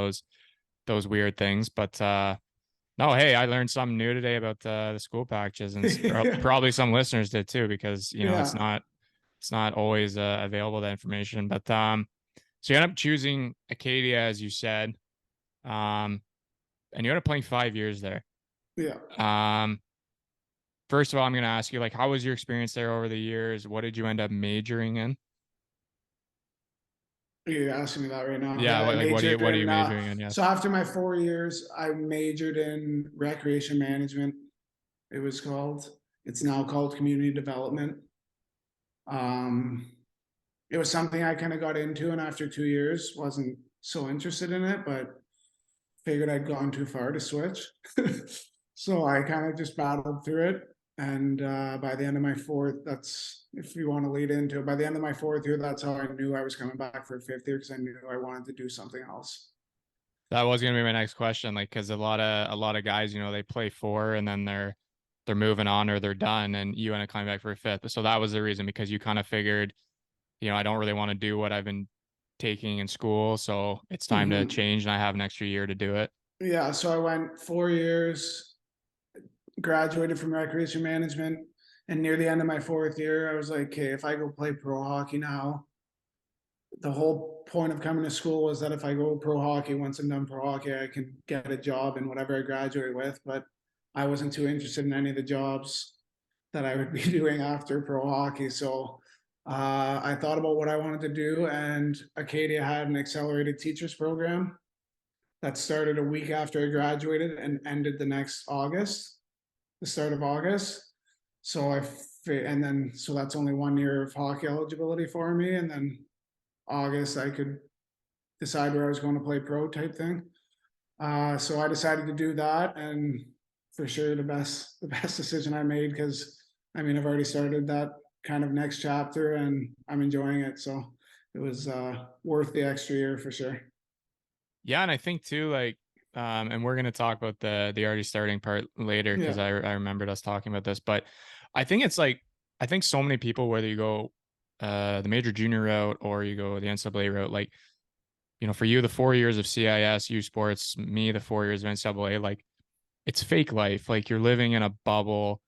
A: those weird things. But no, hey, I learned something new today about the school packages, and
B: yeah,
A: probably some listeners did too because it's
B: yeah,
A: not always available that information. But so you end up choosing Acadia as you said. Um, and you ended up playing 5 years there.
B: yeah.
A: Um, First of all, I'm going to ask you, like, how was your experience there over the years? What did you end up majoring in?
B: You're asking me that right now.
A: Yeah,
B: Yeah, I
A: like,
B: majored
A: what are you
B: in.
A: majoring in?
B: So
A: Yes.
B: after my 4 years, I majored in recreation management. It was called. It's now called community development. Um, it was something I kind of got into, and after 2 years, wasn't so interested in it, but figured I'd gone too far to switch. So I kind of just battled through it. And by the end of my fourth, that's if you want to lead into it, by the end of my fourth year, that's how I knew I was coming back for a fifth year because I knew I wanted to do something else.
A: That was going to be my next question. Like, because a lot of guys, they play four and then they're moving on or they're done, and you end up coming back for a fifth. So that was the reason because you kind of figured, I don't really want to do what I've been taking in school, so it's time to
B: Mhm.
A: change, and I have an extra year to do it.
B: Yeah, so I went 4 years, graduated from recreation management, and near the end of my 4th year, I was like, okay, if I go play pro hockey now, the whole point of coming to school was that if I go pro hockey, once I'm done pro hockey, I can get a job in whatever I graduate with. But I wasn't too interested in any of the jobs that I would be doing after pro hockey. So I thought about what I wanted to do, and Acadia had an accelerated teachers program that started a week after I graduated and ended the next August, the start of August. So so that's only 1 year of hockey eligibility for me, and then August I could decide where I was going to play pro type thing. So I decided to do that, and for sure the best decision I made, because I mean I've already started that kind of next chapter and I'm enjoying it. So it was worth the extra year for sure.
A: Yeah, and I think too, like, and we're gonna talk about the already starting part later
B: Yeah,
A: because I remembered us talking about this, but I think it's like I think so many people, whether you go the major junior route or you go the NCAA route, like, for you the 4 years of CIS, U Sports, me the 4 years of NCAA, like it's fake life. Like you're living in a bubble,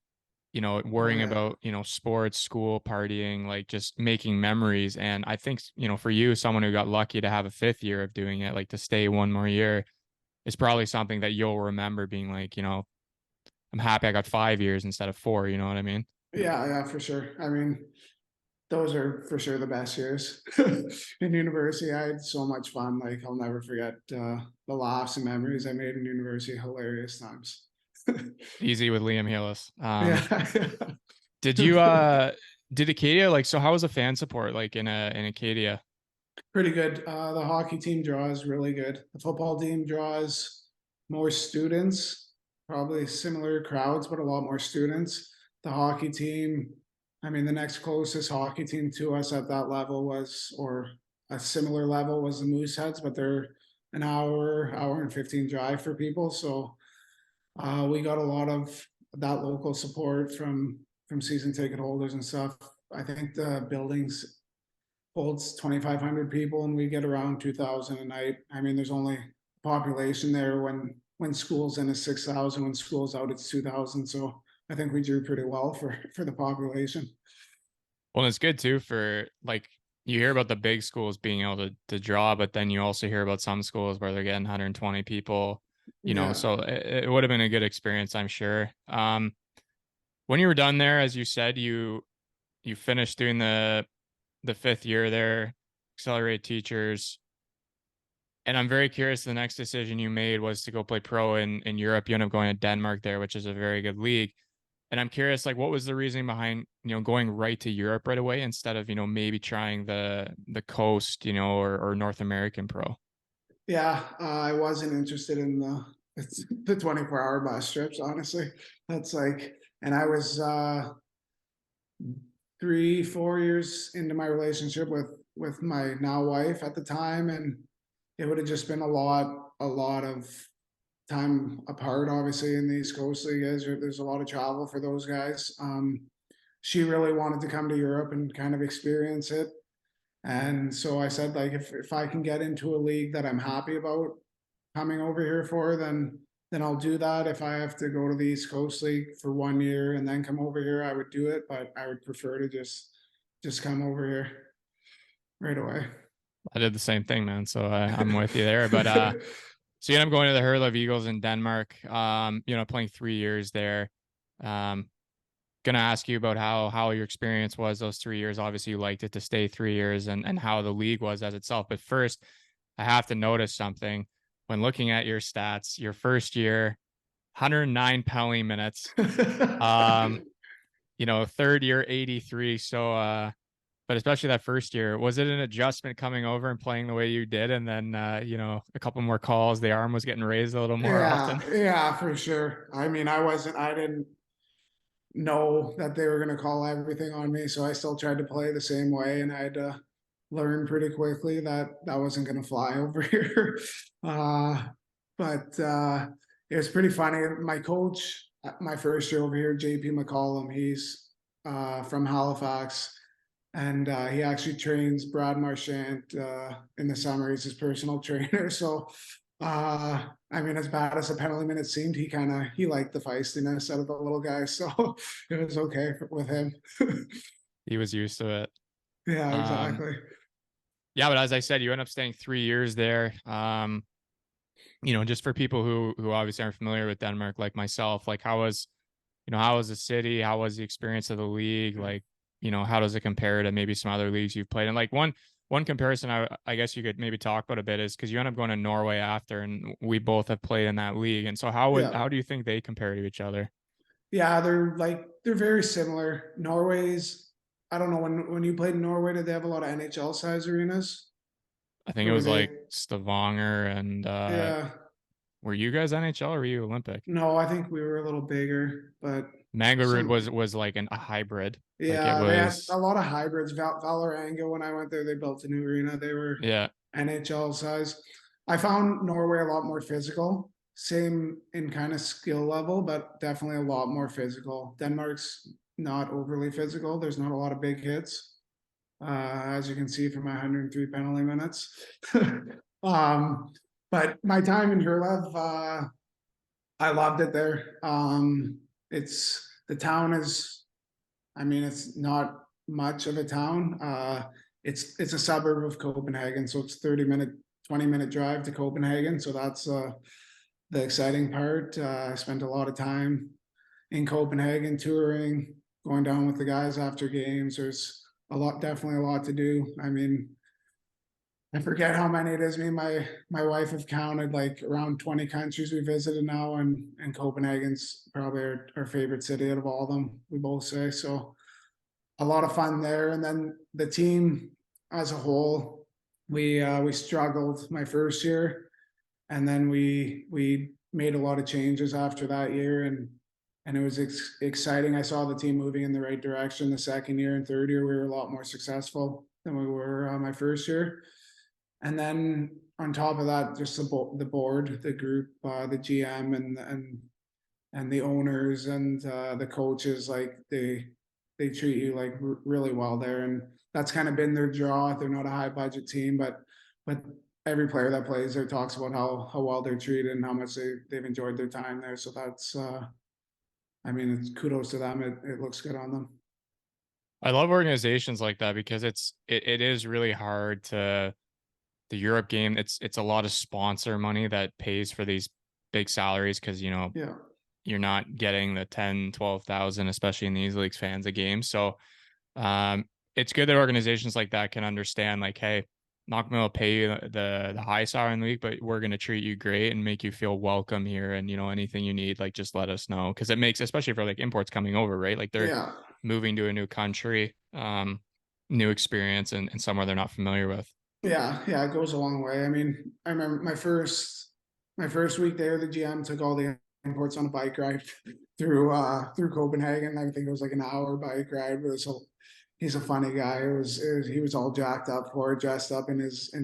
B: oh
A: worrying
B: yeah,
A: about, sports, school, partying, like just making memories. And I think, for you, someone who got lucky to have a 5th year of doing it, like to stay one more year, is probably something that you'll remember being like, I'm happy I got 5 years instead of four. You know what I mean?
B: yeah, for sure. I mean, those are for sure the best years in university. I had so much fun. Like I'll never forget the laughs and memories I made in university. Hilarious times.
A: Easy with Liam Hillis.
B: Yeah.
A: Did you did Acadia, like, so how was the fan support like in Acadia?
B: Pretty good. The hockey team draws really good. The football team draws more students, probably similar crowds, but a lot more students. The hockey team, I mean, the next closest hockey team to us at that level was, or a similar level, was the Mooseheads, but they're an hour and 15 drive for people. So we got a lot of that local support from season ticket holders and stuff. I think the buildings holds 2,500 people and we get around 2,000 a night. I mean, there's only population there when school's in is 6,000, when school's out it's 2,000. So I think we drew pretty well for the population.
A: Well, it's good too for like you hear about the big schools being able to draw, but then you also hear about some schools where they're getting 120 people,
B: Yeah.
A: so it would have been a good experience, I'm sure. When you were done there, as you said, you finished doing the 5th year there, accelerate teachers. And I'm very curious, the next decision you made was to go play pro in Europe. You end up going to Denmark there, which is a very good league. And I'm curious, like, what was the reasoning behind, going right to Europe right away instead of, maybe trying the coast, or North American pro?
B: Yeah. I wasn't interested in the 24-hour bus trips, honestly. That's like, and I was 3, 4 years into my relationship with my now wife at the time, and it would have just been a lot of time apart. Obviously, in the East Coast League, there's a lot of travel for those guys. She really wanted to come to Europe and kind of experience it, and so I said, like, if I can get into a league that I'm happy about coming over here for, then I'll do that. If I have to go to the East Coast League for 1 year and then come over here, I would do it. But I would prefer to just come over here right away.
A: I did the same thing, man. So I'm with you there. But so you end up going to the Herlev Eagles in Denmark. Playing 3 years there. Um, gonna ask you about how your experience was those 3 years. Obviously, you liked it to stay 3 years, and how the league was as itself. But first, I have to notice something when looking at your stats. Your first year, 109 penalty minutes. Um, 3rd year, 83. So, but especially that first year, was it an adjustment coming over and playing the way you did, and then a couple more calls, the arm was getting raised a little more
B: Yeah,
A: often?
B: yeah, for sure. I mean, I didn't know that they were going to call everything on me, so I still tried to play the same way, and I had to learn pretty quickly that that wasn't going to fly over here. Uh, but it was pretty funny. My coach, my first year over here, JP McCollum, he's from Halifax, and he actually trains Brad Marchand in the summer. He's his personal trainer. So I mean, as bad as a penalty minute seemed, he liked the feistiness out of the little guy, so it was okay with him.
A: He was used to it.
B: Yeah,
A: Um,
B: exactly.
A: yeah, but as I said, you end up staying 3 years there. Just for people who obviously aren't familiar with Denmark, like myself, like how was the city? How was the experience of the league? Like, how does it compare to maybe some other leagues you've played? And like one comparison I guess you could maybe talk about a bit is because you end up going to Norway after, and we both have played in that league. And so
B: Yeah.
A: how do you think they compare to each other?
B: Yeah, they're very similar. Norway's, I don't know, when you played in Norway, did they have a lot of NHL size arenas?
A: I think
B: Or
A: it
B: were
A: was
B: they?
A: like Stavanger and
B: Yeah.
A: were you guys NHL or were you Olympic?
B: No, I think we were a little bigger, but
A: Mangarud
B: some,
A: was like a hybrid. Like it
B: yeah, they had
A: was
B: a lot of hybrids. Valorango, when I went there, they built a new arena. They were
A: yeah.
B: NHL size. I found Norway a lot more physical, same in kind of skill level, but definitely a lot more physical. Denmark's not overly physical. There's not a lot of big hits, as you can see from my 103 penalty minutes. um, but my time in Herlev, I loved it there. It's the town is, I mean, it's not much of a town. It's a suburb of Copenhagen, so it's 30-minute, 20-minute drive to Copenhagen. So that's the exciting part. I spent a lot of time in Copenhagen touring, going down with the guys after games. There's definitely a lot to do. I mean, I forget how many it is. Me and my wife have counted like around 20 countries we visited now, and Copenhagen's probably our favorite city out of all of them. We both say so. A lot of fun there, and then the team as a whole, we struggled my first year, and then we made a lot of changes after that year, and it was exciting. I saw the team moving in the right direction. The second year and third year, we were a lot more successful than we were my first year. And then on top of that, just the board, the group, the GM, and the owners and the coaches, like they treat you like really well there, and that's kind of been their draw. They're not a high budget team, but every player that plays there talks about how well they're treated and how much they've enjoyed their time there. So that's I mean, it's kudos to them. It looks good on them.
A: I love organizations like that because it is really hard to the Europe game. It's a lot of sponsor money that pays for these big salaries because
B: Yeah,
A: you're not getting the 10, 12,000, especially in these leagues fans a game. So um it's good that organizations like that can understand like, hey, not gonna pay you the high salary in the league, but we're gonna treat you great and make you feel welcome here. And anything you need, like just let us know. Cause it makes, especially for like imports coming over, right? Like they're
B: yeah,
A: moving to a new country, new experience and somewhere they're not familiar with.
B: yeah. It goes a long way. I mean, I remember my first week there, the GM took all the imports on a bike ride through Copenhagen. I think it was like an hour bike ride. But he's a funny guy. He was all jacked up for it, dressed up in his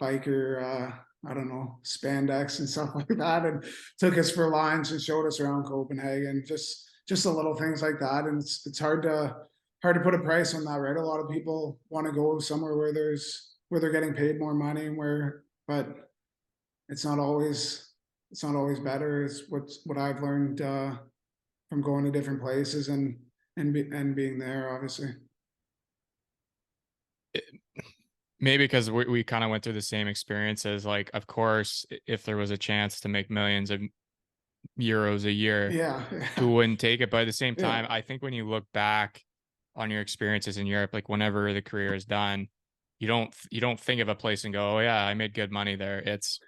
B: biker I don't know, spandex and stuff like that, and took us for lunch and showed us around Copenhagen. Just the little things like that, and it's hard to put a price on that, right? A lot of people want to go somewhere where they're getting paid more money, and but it's not always it's not always better. It's what I've learned from going to different places and being there, obviously.
A: Maybe because we kind of went through the same experiences. Like, of course, if there was a chance to make millions of euros a year,
B: Yeah,
A: who wouldn't take it? But at the same
B: yeah,
A: time, I think when you look back on your experiences in Europe, like whenever the career is done, you don't think of a place and go, oh yeah, I made good money there. It's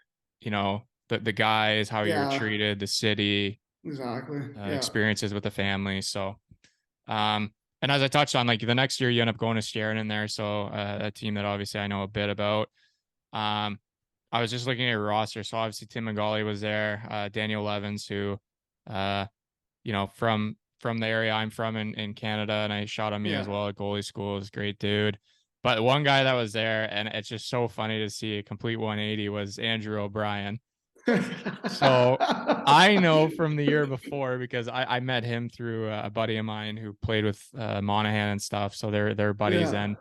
A: the guys, how you were
B: yeah,
A: treated, the city,
B: exactly. Yeah,
A: experiences with the family. So and as I touched on, like the next year you end up going to Sharon in there. So a team that obviously I know a bit about. Um, I was just looking at your roster. So obviously Tim McGauley was there, Daniel Evans, who, uh, from the area I'm from in Canada, and I shot on me as
B: yeah.
A: well at goalie school. Is a great dude. But one guy that was there, and it's just so funny to see a complete 180 was Andrew O'Brien. So I know from the year before because I met him through a buddy of mine who played with Monahan and stuff. So they're buddies.
B: Yeah.
A: And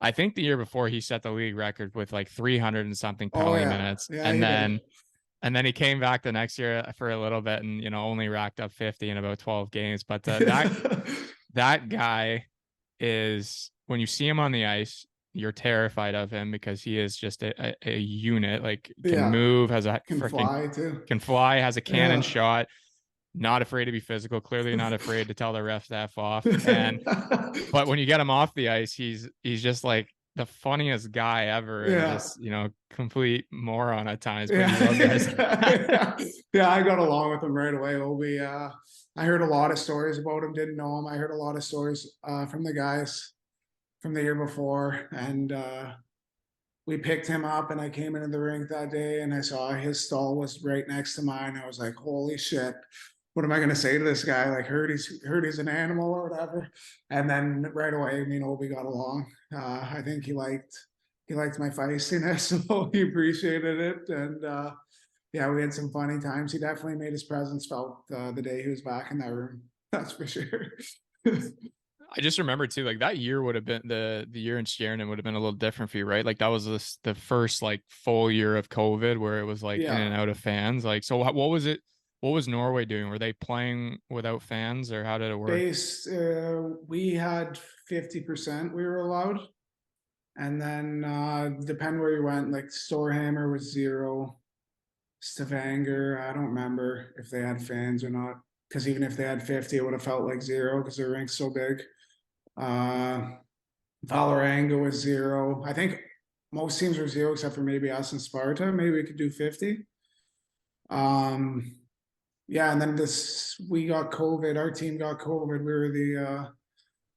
A: I think the year before he set the league record with like 300 and something
B: Oh
A: penalty
B: yeah.
A: minutes.
B: Yeah,
A: And
B: he did.
A: then And then he came back the next year for a little bit and, only racked up 50 in about 12 games. But that guy is, when you see him on the ice, you're terrified of him because he is just a unit. Like, can
B: Yeah,
A: move, has a
B: can
A: freaking
B: fly too.
A: can fly, has a cannon
B: Yeah.
A: shot, not afraid to be physical, clearly not afraid to tell the refs to F off. But when you get him off the ice, he's just like the funniest guy ever, and
B: Yeah.
A: just, complete moron at times, but you love this.
B: Yeah. Yeah, I got along with him right away. Obi, I heard a lot of stories about him, didn't know him. I heard a lot of stories from the guys from the year before. And we picked him up, and I came into the rink that day and I saw his stall was right next to mine. I was like, holy shit. What am I going to say to this guy? Like, heard he's an animal or whatever. And then right away, me and Obi got along. I think he liked my feistiness, so he appreciated it. And yeah, we had some funny times. He definitely made his presence felt the day he was back in that room. That's for sure.
A: I just remember too, like that year would have been the year in Sheridan would have been a little different for you, right? Like that was the first like full year of COVID where it was like in
B: Yeah.
A: and out of fans. Like, so what was it? What was Norway doing? Were they playing without fans, or how did it work?
B: Base, we had 50% we were allowed. And then depend where you went, like Storehammer was zero. Stavanger, I don't remember if they had fans or not. Because even if they had 50, it would have felt like zero because their rink's so big. Uh Valorango was zero. I think most teams were zero except for maybe us and Sparta. Maybe we could do 50. Um yeah, and then this we got COVID. Our team got COVID. We were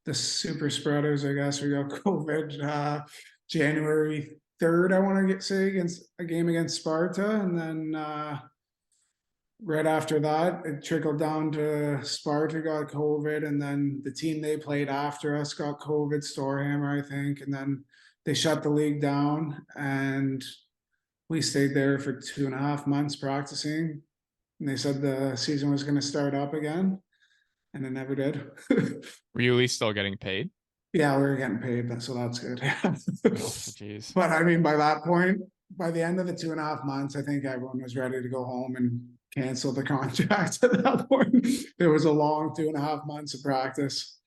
B: the super spreaders, I guess. We got COVID January 3rd, I want to say, against a game against Sparta. And then right after that, it trickled down to Sparta got COVID. And then the team they played after us got COVID, Storehammer, I think. And then they shut the league down. And we stayed there for 2.5 months practicing. And they said the season was going to start up again. And it never did.
A: Were you at least still getting paid?
B: Yeah, we were getting paid, so that's good.
A: Oh, jeez.
B: But I mean, by that point, by the end of the 2.5 months, I think everyone was ready to go home and cancel the contract at that point. It was a long 2.5 months of practice.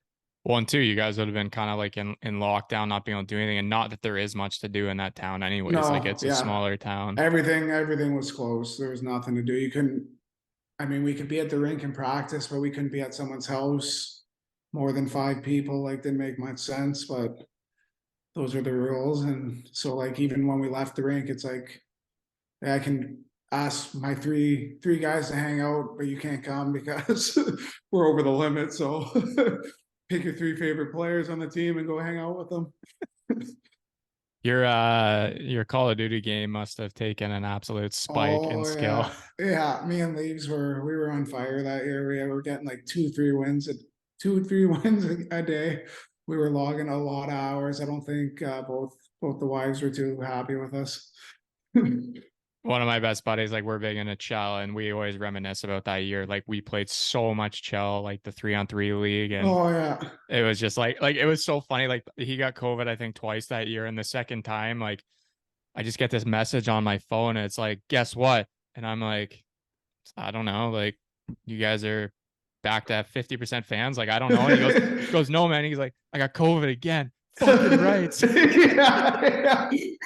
A: Well, and two, you guys would have been kind of like in lockdown, not being able to do anything, and not that there is much to do in that town, anyways. Like
B: No,
A: it's a
B: yeah.
A: smaller town.
B: Everything was closed. There was nothing to do. You couldn't, I mean, we could be at the rink and practice, but we couldn't be at someone's house more than 5 people. Like, didn't make much sense, but those are the rules. And so like even when we left the rink, it's like I can ask my three guys to hang out, but you can't come because we're over the limit. So pick your 3 favorite players on the team and go hang out with them.
A: Your Call of Duty game must have taken an absolute spike in
B: Oh
A: skill.
B: yeah. Yeah. Me and Leaves we were on fire that year. We were getting like 2, 3 wins a day. We were logging a lot of hours. I don't think both the wives were too happy with us.
A: One of my best buddies, like we're big into Chell, and we always reminisce about that year. Like we played so much Chell, like the 3-on-3 league, and
B: Oh yeah.
A: it was just like it was so funny. Like he got COVID, I think, twice that year, and the second time, like I just get this message on my phone, and it's like, guess what? And I'm like, I don't know, like you guys are back to 50% fans. Like, I don't know. And he goes, no, man. He's like, I got COVID again. Fucking right.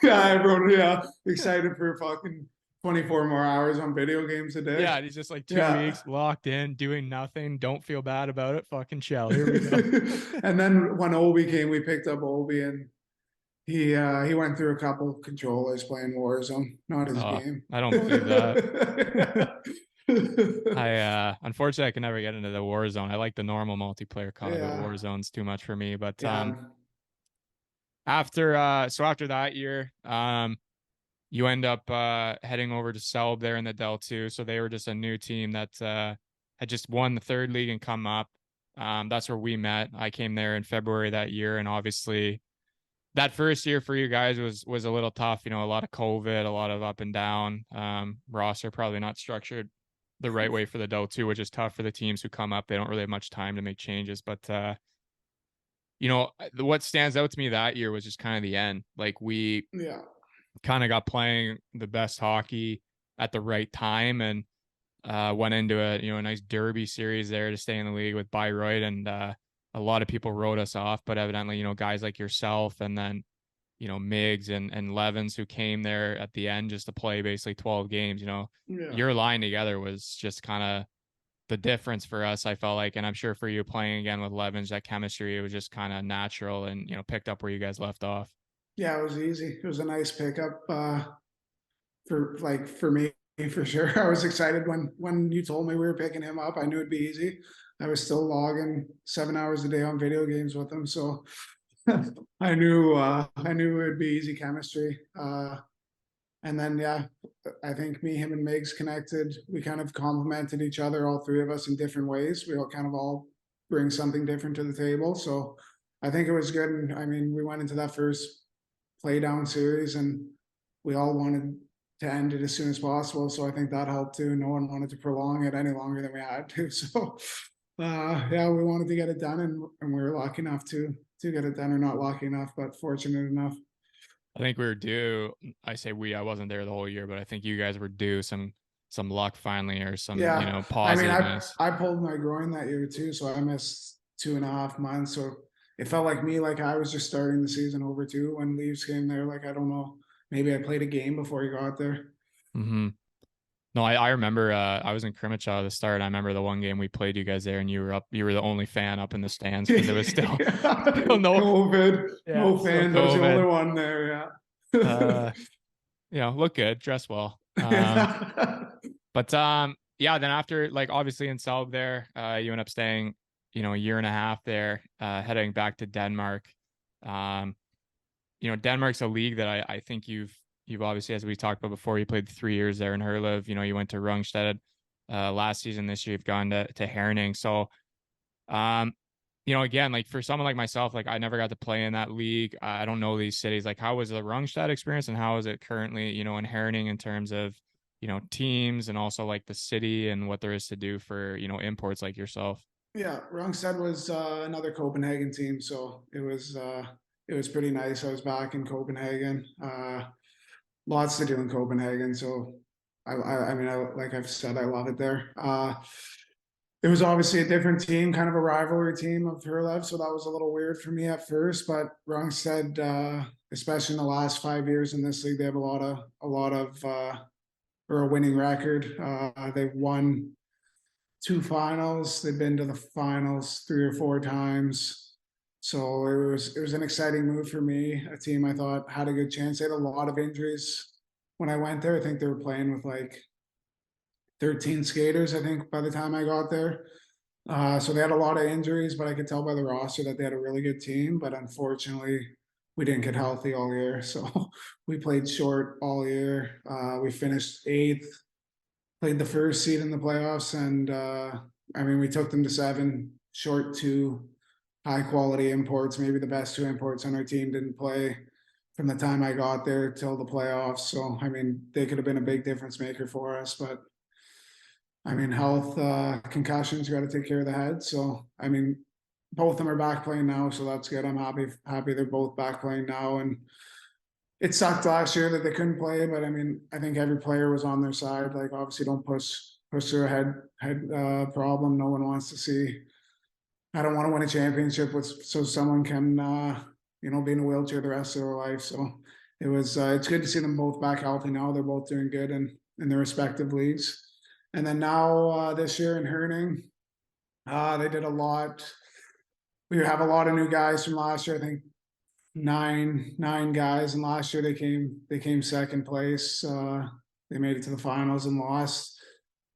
B: Yeah, I wrote it. Yeah, excited for fucking 24 more hours on video games a day.
A: Yeah, and he's just like 2 weeks
B: Yeah.
A: locked in, doing nothing. Don't feel bad about it. Fucking chill. Here we go.
B: And then when Obi came, we picked up Obi, and he went through a couple controllers playing Warzone, not his
A: Oh,
B: game.
A: I don't believe that. I unfortunately I can never get into the Warzone. I like the normal multiplayer COD, but
B: Yeah,
A: Warzone's too much for me. But
B: yeah,
A: after that year, you end up heading over to Selb there in the Del 2. So they were just a new team that had just won the third league and come up. That's where we met. I came there in February that year, and obviously that first year for you guys was a little tough. A lot of COVID, a lot of up and down. Roster probably not structured the right way for the Del 2, which is tough for the teams who come up. They don't really have much time to make changes. But what stands out to me that year was just kind of the end. Like we
B: yeah.
A: kind of got playing the best hockey at the right time, and went into a nice derby series there to stay in the league with Bayreuth, and a lot of people wrote us off, but evidently, guys like yourself and then Miggs and Levins, who came there at the end just to play basically 12 games,
B: Yeah.
A: your line together was just kind of the difference for us, I felt like. And I'm sure for you playing again with Levins, that chemistry, it was just kind of natural and, picked up where you guys left off.
B: Yeah, it was easy. It was a nice pickup for me for sure. I was excited when you told me we were picking him up. I knew it'd be easy. I was still logging 7 hours a day on video games with him, so I knew it'd be easy chemistry. And then yeah, I think me, him, and Migs connected. We kind of complemented each other, all three of us, in different ways. We all bring something different to the table. So I think it was good. And I mean, we went into that first play down series and we all wanted to end it as soon as possible. So I think that helped too. No one wanted to prolong it any longer than we had to. So yeah, we wanted to get it done, and we were lucky enough to get it done, or not lucky enough, but fortunate enough.
A: I think we were due. I say we. I wasn't there the whole year, but I think you guys were due some luck finally, or some
B: Yeah, I mean,
A: positiveness.
B: I pulled my groin that year too, so I missed 2.5 months. So it felt like me, like I was just starting the season over too when Leaves came there. Like I don't know, maybe I played a game before he got there.
A: Mm-hmm. No, I remember I was in Crimmitchaw at the start. I remember the one game we played you guys there, and you were the only fan up in the stands because it was still still no
B: COVID,
A: yeah,
B: no
A: still
B: fans. I was the only
A: COVID.
B: one there. Yeah.
A: Uh look good, dress well. But yeah, then after, like, obviously in Selb there, you end up staying, a year and a half there, heading back to Denmark. Um, Denmark's a league that I think you've obviously, as we talked about before, you played 3 years there in Herlev. You went to Rungsted last season. This year you've gone to Herning. So um, again, like for someone like myself, like I never got to play in that league. I don't know these cities. Like, how was the Rungstad experience, and how is it currently, in Herning, in terms of, teams, and also like the city and what there is to do for, imports like yourself?
B: Yeah, Rungstad was another Copenhagen team, so it was pretty nice. I was back in Copenhagen. Lots to do in Copenhagen, so I mean, like I've said, I love it there. It was obviously a different team, kind of a rivalry team of Herlev, so that was a little weird for me at first. But Rungstad, especially in the last 5 years in this league, they have or a winning record. They've won two finals. They've been to the finals 3 or 4 times. So it was an exciting move for me. A team I thought had a good chance. They had a lot of injuries when I went there. I think they were playing with like 13 skaters, I think, by the time I got there. So they had a lot of injuries, but I could tell by the roster that they had a really good team. But unfortunately, we didn't get healthy all year. So we played short all year. We finished eighth, played the first seed in the playoffs, and I mean, we took them to seven, short two high quality imports. Maybe the best two imports on our team didn't play from the time I got there till the playoffs. So I mean, they could have been a big difference maker for us, but I mean, health, concussions, you got to take care of the head. So I mean, both of them are back playing now, so that's good. I'm happy they're both back playing now. And it sucked last year that they couldn't play, but I mean, I think every player was on their side. Like, obviously, don't push through a head problem. No one wants to see. I don't want to win a championship with so someone can be in a wheelchair the rest of their life. So it's good to see them both back healthy now. They're both doing good in their respective leagues. And then now this year in Herning, they did a lot. We have a lot of new guys from last year. I think nine guys, and last year they came second place. They made it to the finals and lost.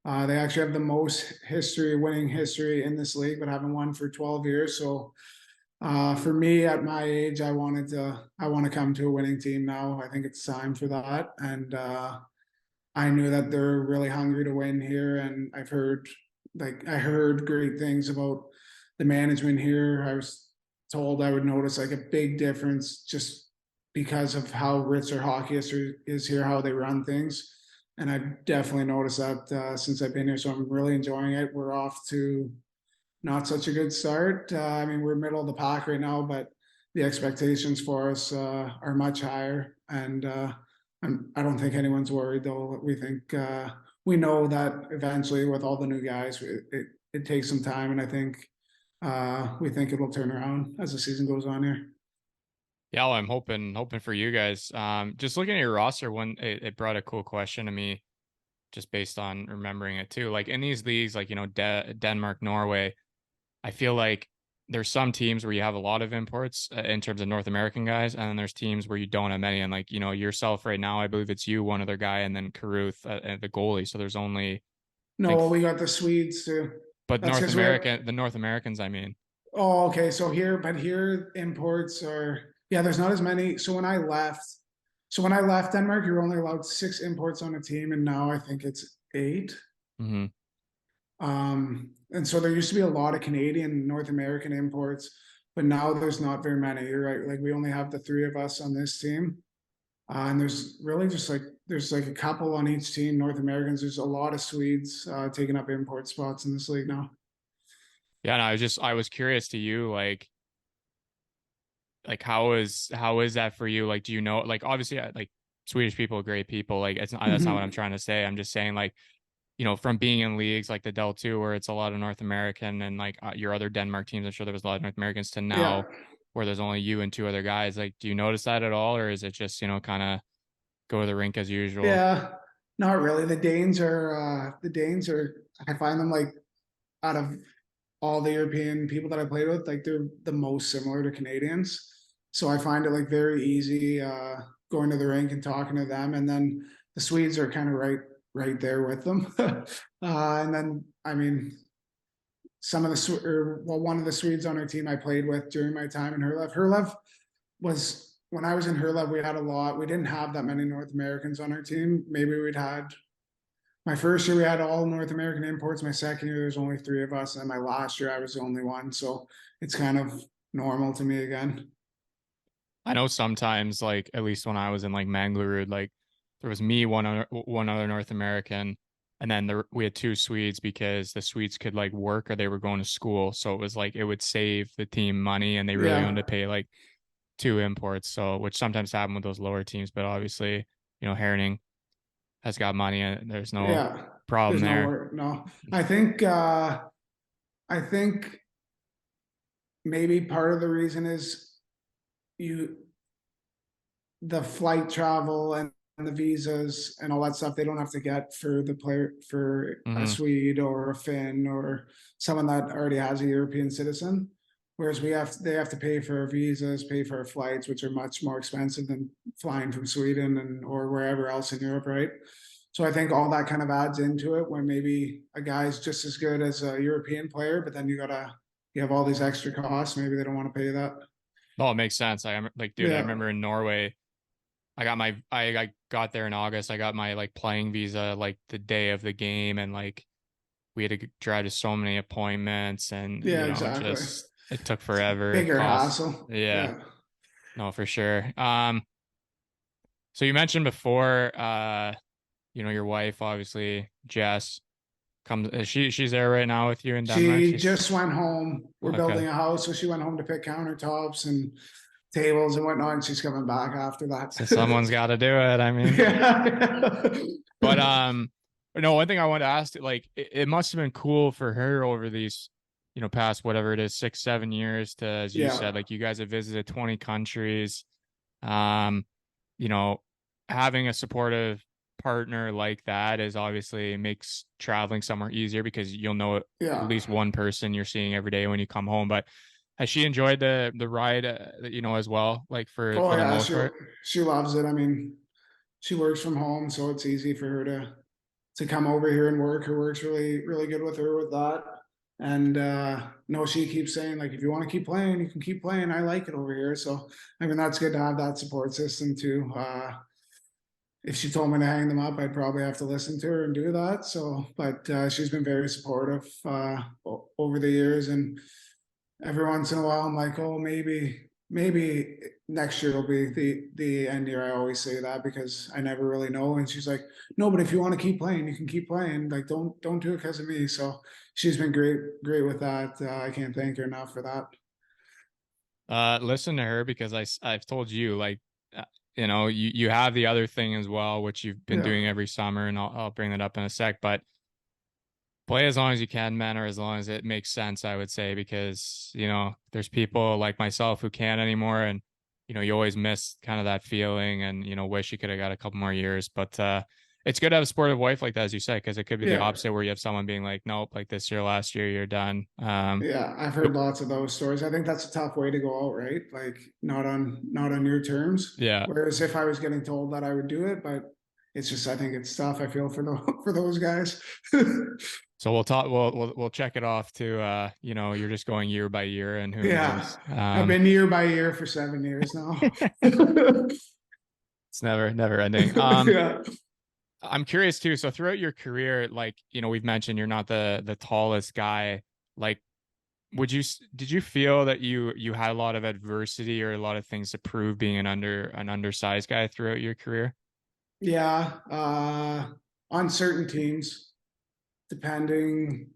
B: They actually have the most winning history in this league, but haven't won for 12 years. So for me, at my age, I want to come to a winning team now. I think it's time for that, and I knew that they're really hungry to win here, and I heard great things about the management here. I was told I would notice like a big difference just because of how rich their hockey history is here, how they run things. And I've definitely noticed that since I've been here. So I'm really enjoying it. We're off to not such a good start. I mean, we're middle of the pack right now, but the expectations for us are much higher. And I don't think anyone's worried though. We think we know that eventually with all the new guys, it takes some time, and I think we think it'll turn around as the season goes on here.
A: Yeah, well, I'm hoping for you guys. Just looking at your roster, it brought a cool question to me, just based on remembering it too. Like in these leagues, like Denmark, Norway, I feel like there's some teams where you have a lot of imports in terms of North American guys, and then there's teams where you don't have many. And like yourself right now, I believe it's you, one other guy, and then Caruth, the goalie. So there's only, I
B: No,
A: think,
B: well, we got the Swedes too.
A: but
B: That's because we have.
A: The North Americans, I mean.
B: Oh, okay. So here imports are, yeah, there's not as many. So when I left Denmark, you were only allowed 6 imports on a team, and now I think it's 8.
A: Hmm.
B: And so there used to be a lot of Canadian, North American imports, but now there's not very many. You're right. Like we only have the 3 of us on this team. And there's really just like there's like a couple on each team, North Americans. There's a lot of Swedes taking up import spots in this league now.
A: Yeah, and I was curious to you, like how is that for you? Like, do you know, like obviously like Swedish people are great people. Like that's not what I'm
B: Mhm.
A: trying to say. I'm just saying like, from being in leagues like the Del 2 where it's a lot of North American and like your other Denmark teams, I'm sure there was a lot of North Americans to
B: Yeah.
A: now where there's only you and 2 other guys. Like, do you notice that at all, or is it just, kind of go to the rink as usual?
B: Yeah. Not really. The Danes are I find them like out of all the European people that I played with, like they're the most similar to Canadians. So I find it like very easy going to the rink and talking to them. And then the Swedes are kind of right there with them. And then I mean some of one of the Swedes on our team I played with during my time in Herlev. Herlev was when I was in Herlev, we had a lot. We didn't have that many North Americans on our team. Maybe we'd had my first year we had all North American imports. My second year there's only 3 of us, and my last year I was the only one. So it's kind of normal to me again.
A: I know sometimes, like at least when I was in like Manglerud, like there was me, one other North American, and then we had 2 Swedes because the Swedes could like work or they were going to school, so it was like it would save the team money, and they really wanted
B: Yeah,
A: to pay like 2 imports. So which sometimes happen with those lower teams, but obviously, Herning has got money and there's no
B: yeah.
A: problem
B: There's no
A: there.
B: work. No, I think maybe part of the reason is you the flight travel and the visas and all that stuff they don't have to get for the player for a
A: Hmm.
B: Swede or a Finn or someone that already has a European citizen. Whereas they have to pay for our visas, pay for our flights, which are much more expensive than flying from Sweden and or wherever else in Europe, right? So I think all that kind of adds into it when maybe a guy's just as good as a European player, but then you have all these extra costs. Maybe they don't want to pay that.
A: Oh, it makes sense. Like, dude, I
B: Yeah,
A: remember in Norway, I got there in August. I got my like playing visa like the day of the game, and like we had to drive to so many appointments, and
B: yeah, exactly.
A: just it took forever.
B: Bigger
A: Cost,
B: hassle.
A: yeah,
B: Yeah.
A: no, for sure. So you mentioned before, your wife, obviously, Jess comes. She's there right now with you in Denmark?
B: She
A: She's
B: just went home. We're
A: okay.
B: building a house, so she went home to pick countertops and tables and whatnot, and she's coming back after
A: So
B: that.
A: someone's got to do it. I mean, but
B: Yeah.
A: no, one thing I wanted to ask, like, it must have been cool for her over these, past whatever it is, 6, 7 years to, as you
B: Yeah.
A: said, like you guys have visited 20 countries. Um, you know, having a supportive partner like that is obviously makes traveling somewhere easier because you'll know at
B: Yeah.
A: least one person you're seeing every day when you come home. But has she enjoyed the ride, as well, like
B: Oh
A: for the
B: yeah,
A: most part?
B: she loves it. I mean, she works from home, so it's easy for her to come over here and work. Her work's really good with her with that. And no, she keeps saying like, if you want to keep playing, you can keep playing. I like it over here. So I mean, that's good to have that support system too. If she told me to hang them up, I'd probably have to listen to her and do that. So, but she's been very supportive over the years, and every once in a while, I'm like, oh, maybe next year will be the end year. I always say that because I never really know. And she's like, no, but if you want to keep playing, you can keep playing. Like, don't do it because of me. So she's been great with that. I can't thank her enough for that.
A: Listen to her because I've told you like you have the other thing as well, which you've been
B: Yeah.
A: doing every summer, and I'll bring that up in a sec. But play as long as you can, man, or as long as it makes sense, I would say, because, there's people like myself who can't anymore. And, you always miss kind of that feeling and, wish you could have got a couple more years. But it's good to have a supportive wife like that, as you say, because it could be the
B: Yeah.
A: opposite where you have someone being like, nope, like this year, last year, you're done.
B: Yeah, I've heard lots of those stories. I think that's a tough way to go out, right? Like not on your terms.
A: Yeah.
B: Whereas if I was getting told that I would do it, but it's just I think it's tough. I feel for the for those guys.
A: So we'll talk. We'll check it off to you're just going year by year, and who
B: Yeah,
A: knows.
B: I've been year by year for 7 years now.
A: It's never ending.
B: Yeah.
A: I'm curious too. So throughout your career, like, we've mentioned you're not the tallest guy. Like, did you feel that you had a lot of adversity or a lot of things to prove being an undersized guy throughout your career?
B: Yeah, on certain teams, depending.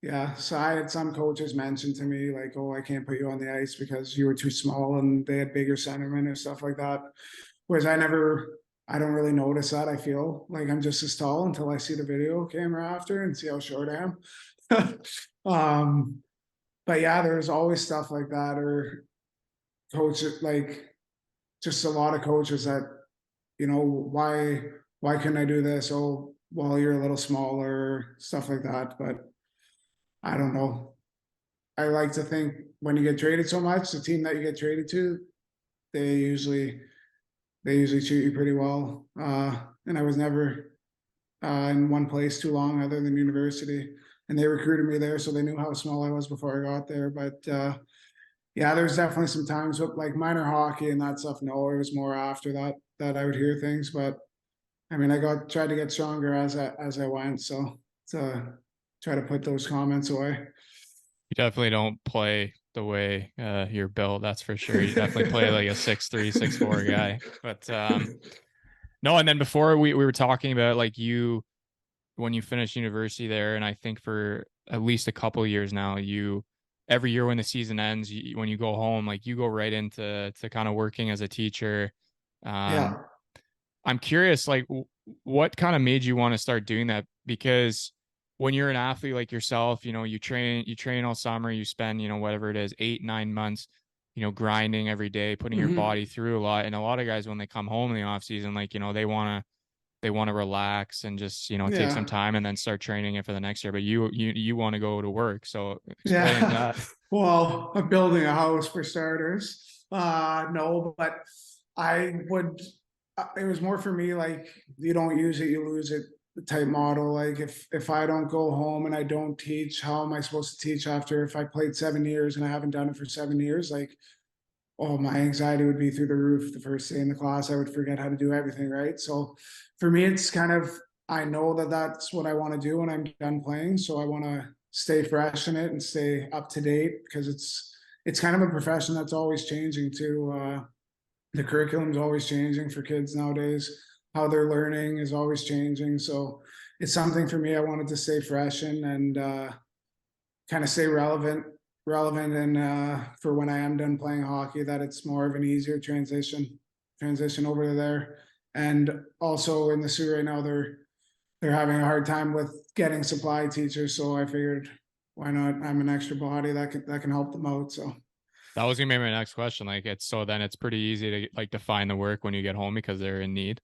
B: Yeah, so I had some coaches mention to me like, "Oh, I can't put you on the ice because you were too small," and they had bigger centermen and stuff like that. Whereas I don't really notice that. I feel like I'm just as tall until I see the video camera after and see how short I am. um, but yeah, there's always stuff like that, or coaches like just a lot of coaches that why couldn't I do this? Oh, well, you're a little smaller, stuff like that. But I don't know. I like to think when you get traded so much, the team that you get traded to, they usually they usually treat you pretty well. And I was never in one place too long, other than university, and they recruited me there, so they knew how small I was before I got there. But yeah, there's definitely some times with like minor hockey and that stuff. No, it was more after that I would hear things. But I mean, tried to get stronger as I went, so to try to put those comments away.
A: You definitely don't play the way you're built, that's for sure. You definitely play like a 6'3", 6'4" guy. But no, and then before we were talking about like you when you finished university there, and I think for at least a couple of years now, you every year when the season ends, when you go home, like you go right into kind of working as a teacher. Um,
B: Yeah.
A: I'm curious, like, what kind of made you want to start doing that? Because when you're an athlete like yourself, you train all summer, you spend, whatever it is, 8, 9 months, grinding every day, putting your
B: Hmm.
A: body through a lot. And a lot of guys, when they come home in the off season, like, they want to relax and just, take some
B: Yeah.
A: time and then start training it for the next year. But you want to go to work. So explain
B: Yeah.
A: that.
B: Well, I'm building a house for starters. No, but I would, it was more for me like you don't use it, you lose it type model. Like if I don't go home and I don't teach, how am I supposed to teach after if I played 7 years and I haven't done it for 7 years? Like, oh, my anxiety would be through the roof the first day in the class. I would forget how to do everything, right? So for me, it's kind of, I know that that's what I want to do when I'm done playing. So I want to stay fresh in it and stay up to date because it's kind of a profession that's always changing too. The curriculum is always changing for kids nowadays. How they're learning is always changing. So it's something for me I wanted to stay fresh in and kind of stay relevant and for when I am done playing hockey that it's more of an easier transition over to there. And also in the Sioux right now they're having a hard time with getting supply teachers, so I figured why not, I'm an extra body that can help them out. So
A: That was gonna be my next question. Like it's pretty easy to like define the work when you get home because they're in need.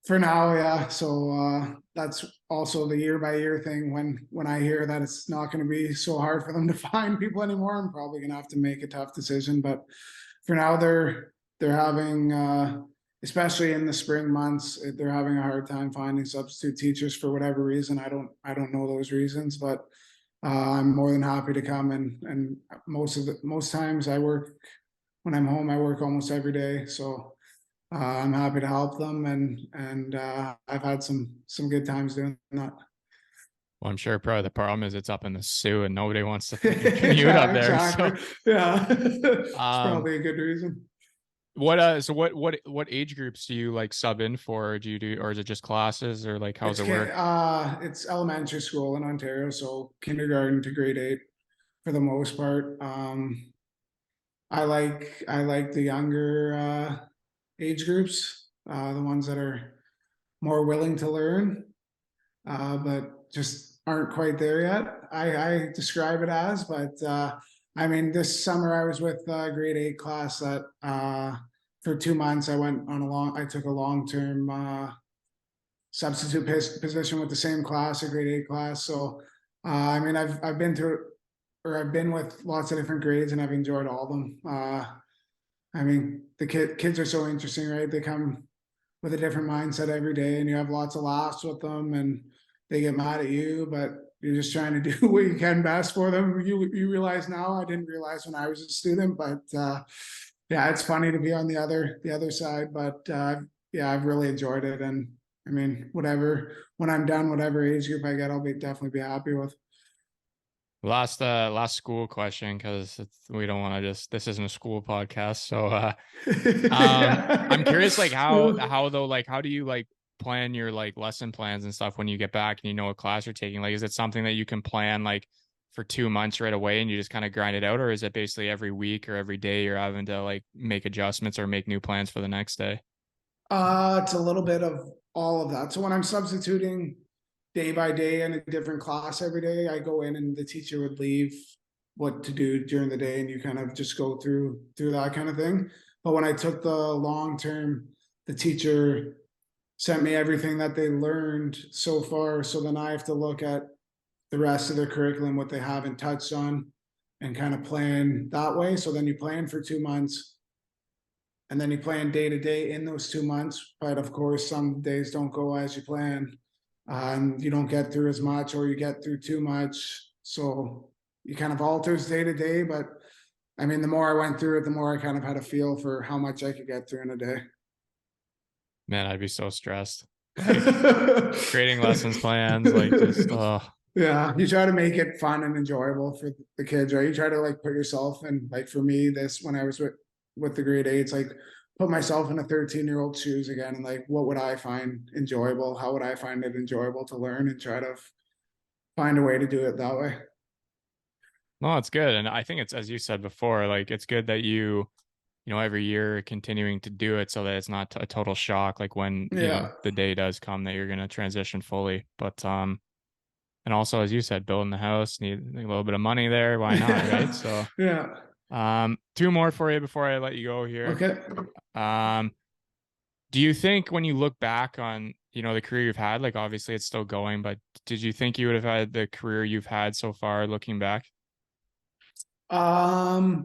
B: for now, yeah. So that's also the year by year thing. When I hear that it's not going to be so hard for them to find people anymore, I'm probably going to have to make a tough decision. But for now, they're having, especially in the spring months, they're having a hard time finding substitute teachers for whatever reason. I don't know those reasons, but I'm more than happy to come and most times I work when I'm home. I work almost every day, so I'm happy to help them, and I've had some good times doing that.
A: Well, I'm sure probably the problem is it's up in the Sioux and nobody wants to freaking commute
B: Yeah,
A: up there.
B: exactly.
A: So,
B: Yeah, it's
A: um,
B: probably a good reason.
A: what age groups do you like sub in for? Or do you do, or is it just classes, or like how's
B: It's
A: it work?
B: it's elementary school in Ontario, so kindergarten to grade 8 for the most part. I like the younger. age groups, the ones that are more willing to learn, but just aren't quite there yet. I describe it as, but I mean, this summer I was with grade 8 class that for 2 months I took a long-term substitute position with the same class, a grade 8 class. So I mean, I've been through, or I've been with lots of different grades, and I've enjoyed all of them. I mean, the kids are so interesting, right? They come with a different mindset every day, and you have lots of laughs with them, and they get mad at you, but you're just trying to do what you can best for them. You realize now, I didn't realize when I was a student, but yeah, it's funny to be on the other side. But yeah, I've really enjoyed it, and I mean, whatever, when I'm done, whatever age group I get, I'll definitely be happy with.
A: Last school question, because we don't want to just, this isn't a school podcast. So I'm curious, like how though, like how do you like plan your like lesson plans and stuff when you get back and you know what class you're taking? Like, is it something that you can plan like for 2 months right away and you just kind of grind it out, or is it basically every week or every day you're having to like make adjustments or make new plans for the next day?
B: It's a little bit of all of that. So when I'm substituting day by day in a different class every day, I go in and the teacher would leave what to do during the day, and you kind of just go through that kind of thing. But when I took the long term, the teacher sent me everything that they learned so far. So then I have to look at the rest of their curriculum, what they haven't touched on, and kind of plan that way. So then you plan for 2 months, and then you plan day to day in those 2 months. But of course, some days don't go as you plan, and you don't get through as much, or you get through too much. So you kind of alters day to day. But I mean, the more I went through it, the more I kind of had a feel for how much I could get through in a day.
A: Man, I'd be so stressed. Like creating lessons plans, like just
B: Yeah, you try to make it fun and enjoyable for the kids, right? You try to like put yourself in, like for me, this when I was with the grade eights, like put myself in a 13-year-old shoes again, and like what would I find enjoyable? How would I find it enjoyable to learn, and try to find a way to do it that way.
A: no, it's good. And I think it's, as you said before, like it's good that you know, every year continuing to do it so that it's not a total shock, like when, you know,
B: Yeah,
A: the day does come that you're going to transition fully. But, and also, as you said, building the house, need a little bit of money there. Why not? Right. So,
B: yeah.
A: two more for you before I let you go here.
B: Okay.
A: Um, do you think when you look back on, you know, the career you've had, like obviously it's still going, but did you think you would have had the career you've had so far looking back?
B: No,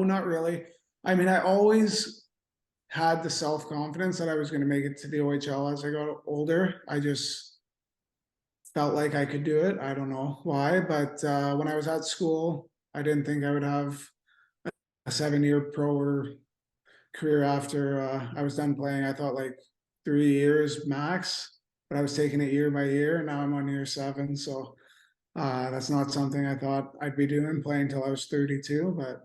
B: not really. I mean, I always had the self confidence that I was going to make it to the OHL as I got older. I just felt like I could do it. I don't know why, but when I was at school, I didn't think I would have a 7 year pro or career after I was done playing. I thought like 3 years max, but I was taking it year by year, and now I'm on year 7. So that's not something I thought I'd be doing, playing till I was 32, but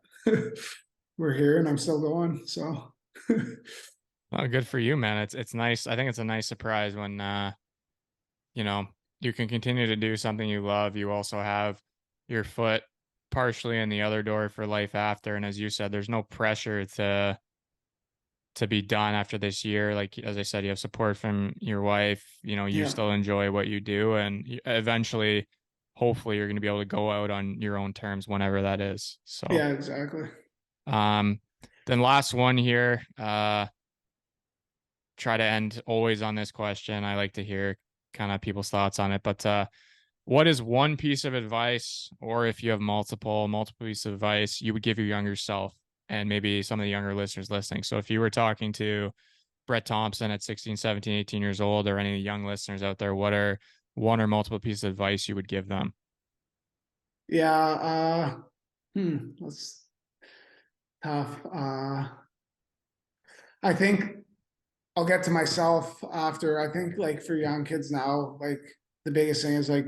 B: we're here and I'm still going. So
A: Oh, good for you, man. It's nice. I think it's a nice surprise when you know, you can continue to do something you love. You also have your foot partially in the other door for life after. And as you said, there's no pressure to be done after this year. Like as I said, you have support from your wife. You know, you
B: yeah,
A: still enjoy what you do, and eventually, hopefully, you're going to be able to go out on your own terms whenever that is. So,
B: yeah, exactly.
A: um, then last one here. Try to end always on this question. I like to hear kind of people's thoughts on it, but what is one piece of advice, or if you have multiple pieces of advice you would give your younger self, and maybe some of the younger listeners listening? So if you were talking to Brett Thompson at 16, 17, 18 years old, or any young listeners out there, what are one or multiple pieces of advice you would give them?
B: Yeah, that's tough. I think I'll get to myself after. I think like for young kids now, like the biggest thing is like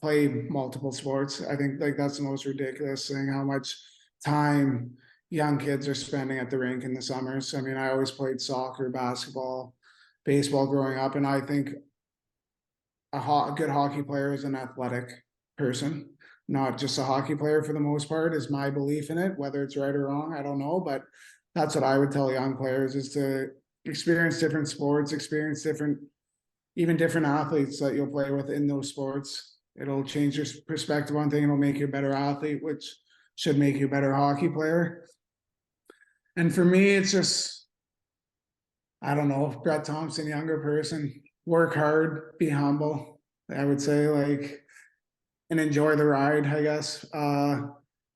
B: play multiple sports. I think like that's the most ridiculous thing, how much time young kids are spending at the rink in the summers. I mean, I always played soccer, basketball, baseball growing up, and I think a good hockey player is an athletic person, not just a hockey player for the most part, is my belief in it. Whether it's right or wrong, I don't know, but that's what I would tell young players, is to experience different sports, experience even different athletes that you'll play with in those sports. It'll change your perspective on things. It'll make you a better athlete, which should make you a better hockey player. And for me, it's just, I don't know, Brett Thompson, younger person, work hard, be humble. I would say, like, and enjoy the ride, I guess.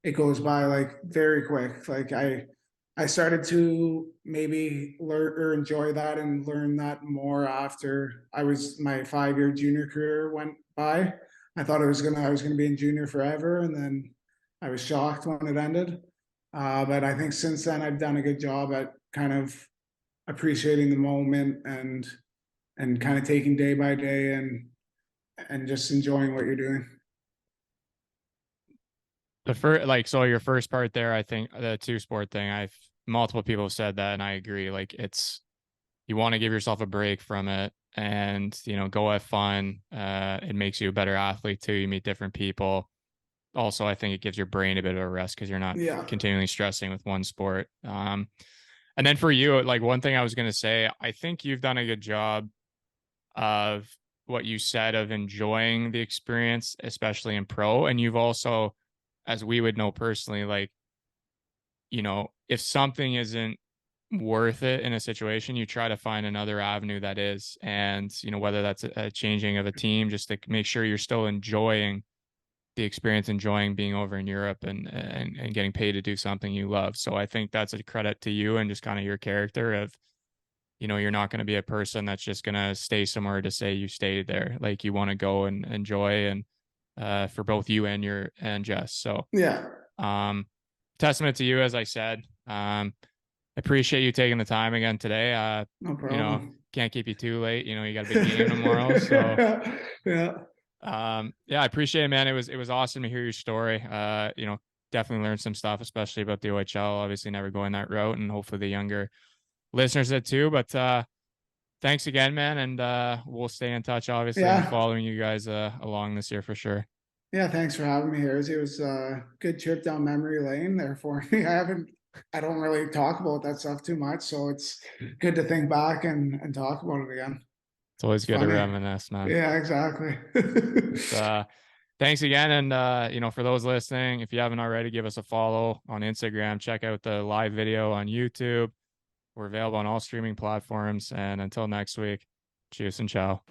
B: It goes by like very quick. Like I started to maybe learn or enjoy that and learn that more after my 5-year junior career went by. I thought I was gonna be in junior forever, and then I was shocked when it ended. But I think since then I've done a good job at kind of appreciating the moment and kind of taking day by day and just enjoying what you're doing.
A: The first, like, so your first part there, I think the two sport thing, multiple people have said that, and I agree. Like, you want to give yourself a break from it and, go have fun. It makes you a better athlete too. You meet different people. Also, I think it gives your brain a bit of a rest because you're not
B: Yeah.
A: continually stressing with one sport. And then for you, like, one thing I was going to say, I think you've done a good job of what you said of enjoying the experience, especially in pro. And you've also, as we would know personally, like, if something isn't worth it in a situation, you try to find another avenue that is. And, whether that's a changing of a team, just to make sure you're still enjoying the experience, enjoying being over in Europe and getting paid to do something you love. So I think that's a credit to you and just kind of your character of, you're not going to be a person that's just going to stay somewhere to say you stayed there. Like, you want to go and enjoy, and for both you and Jess. So,
B: Yeah.
A: Testament to you, as I said. Appreciate you taking the time again today.
B: No problem.
A: Can't keep you too late. You got a big game tomorrow. So,
B: yeah.
A: yeah, I appreciate it, man. It was awesome to hear your story. Definitely learned some stuff, especially about the OHL, obviously never going that route, and hopefully the younger listeners did too. But thanks again, man. And we'll stay in touch, obviously, and
B: Yeah.
A: following you guys along this year for sure.
B: Yeah. Thanks for having me here. It was a good trip down memory lane there for me. I don't really talk about that stuff too much. So it's good to think back and talk about it again.
A: It's always
B: It's
A: good to
B: funny.
A: reminisce, man.
B: Yeah, exactly.
A: Thanks again. And, for those listening, if you haven't already, give us a follow on Instagram. Check out the live video on YouTube. We're available on all streaming platforms. And until next week, cheers and ciao.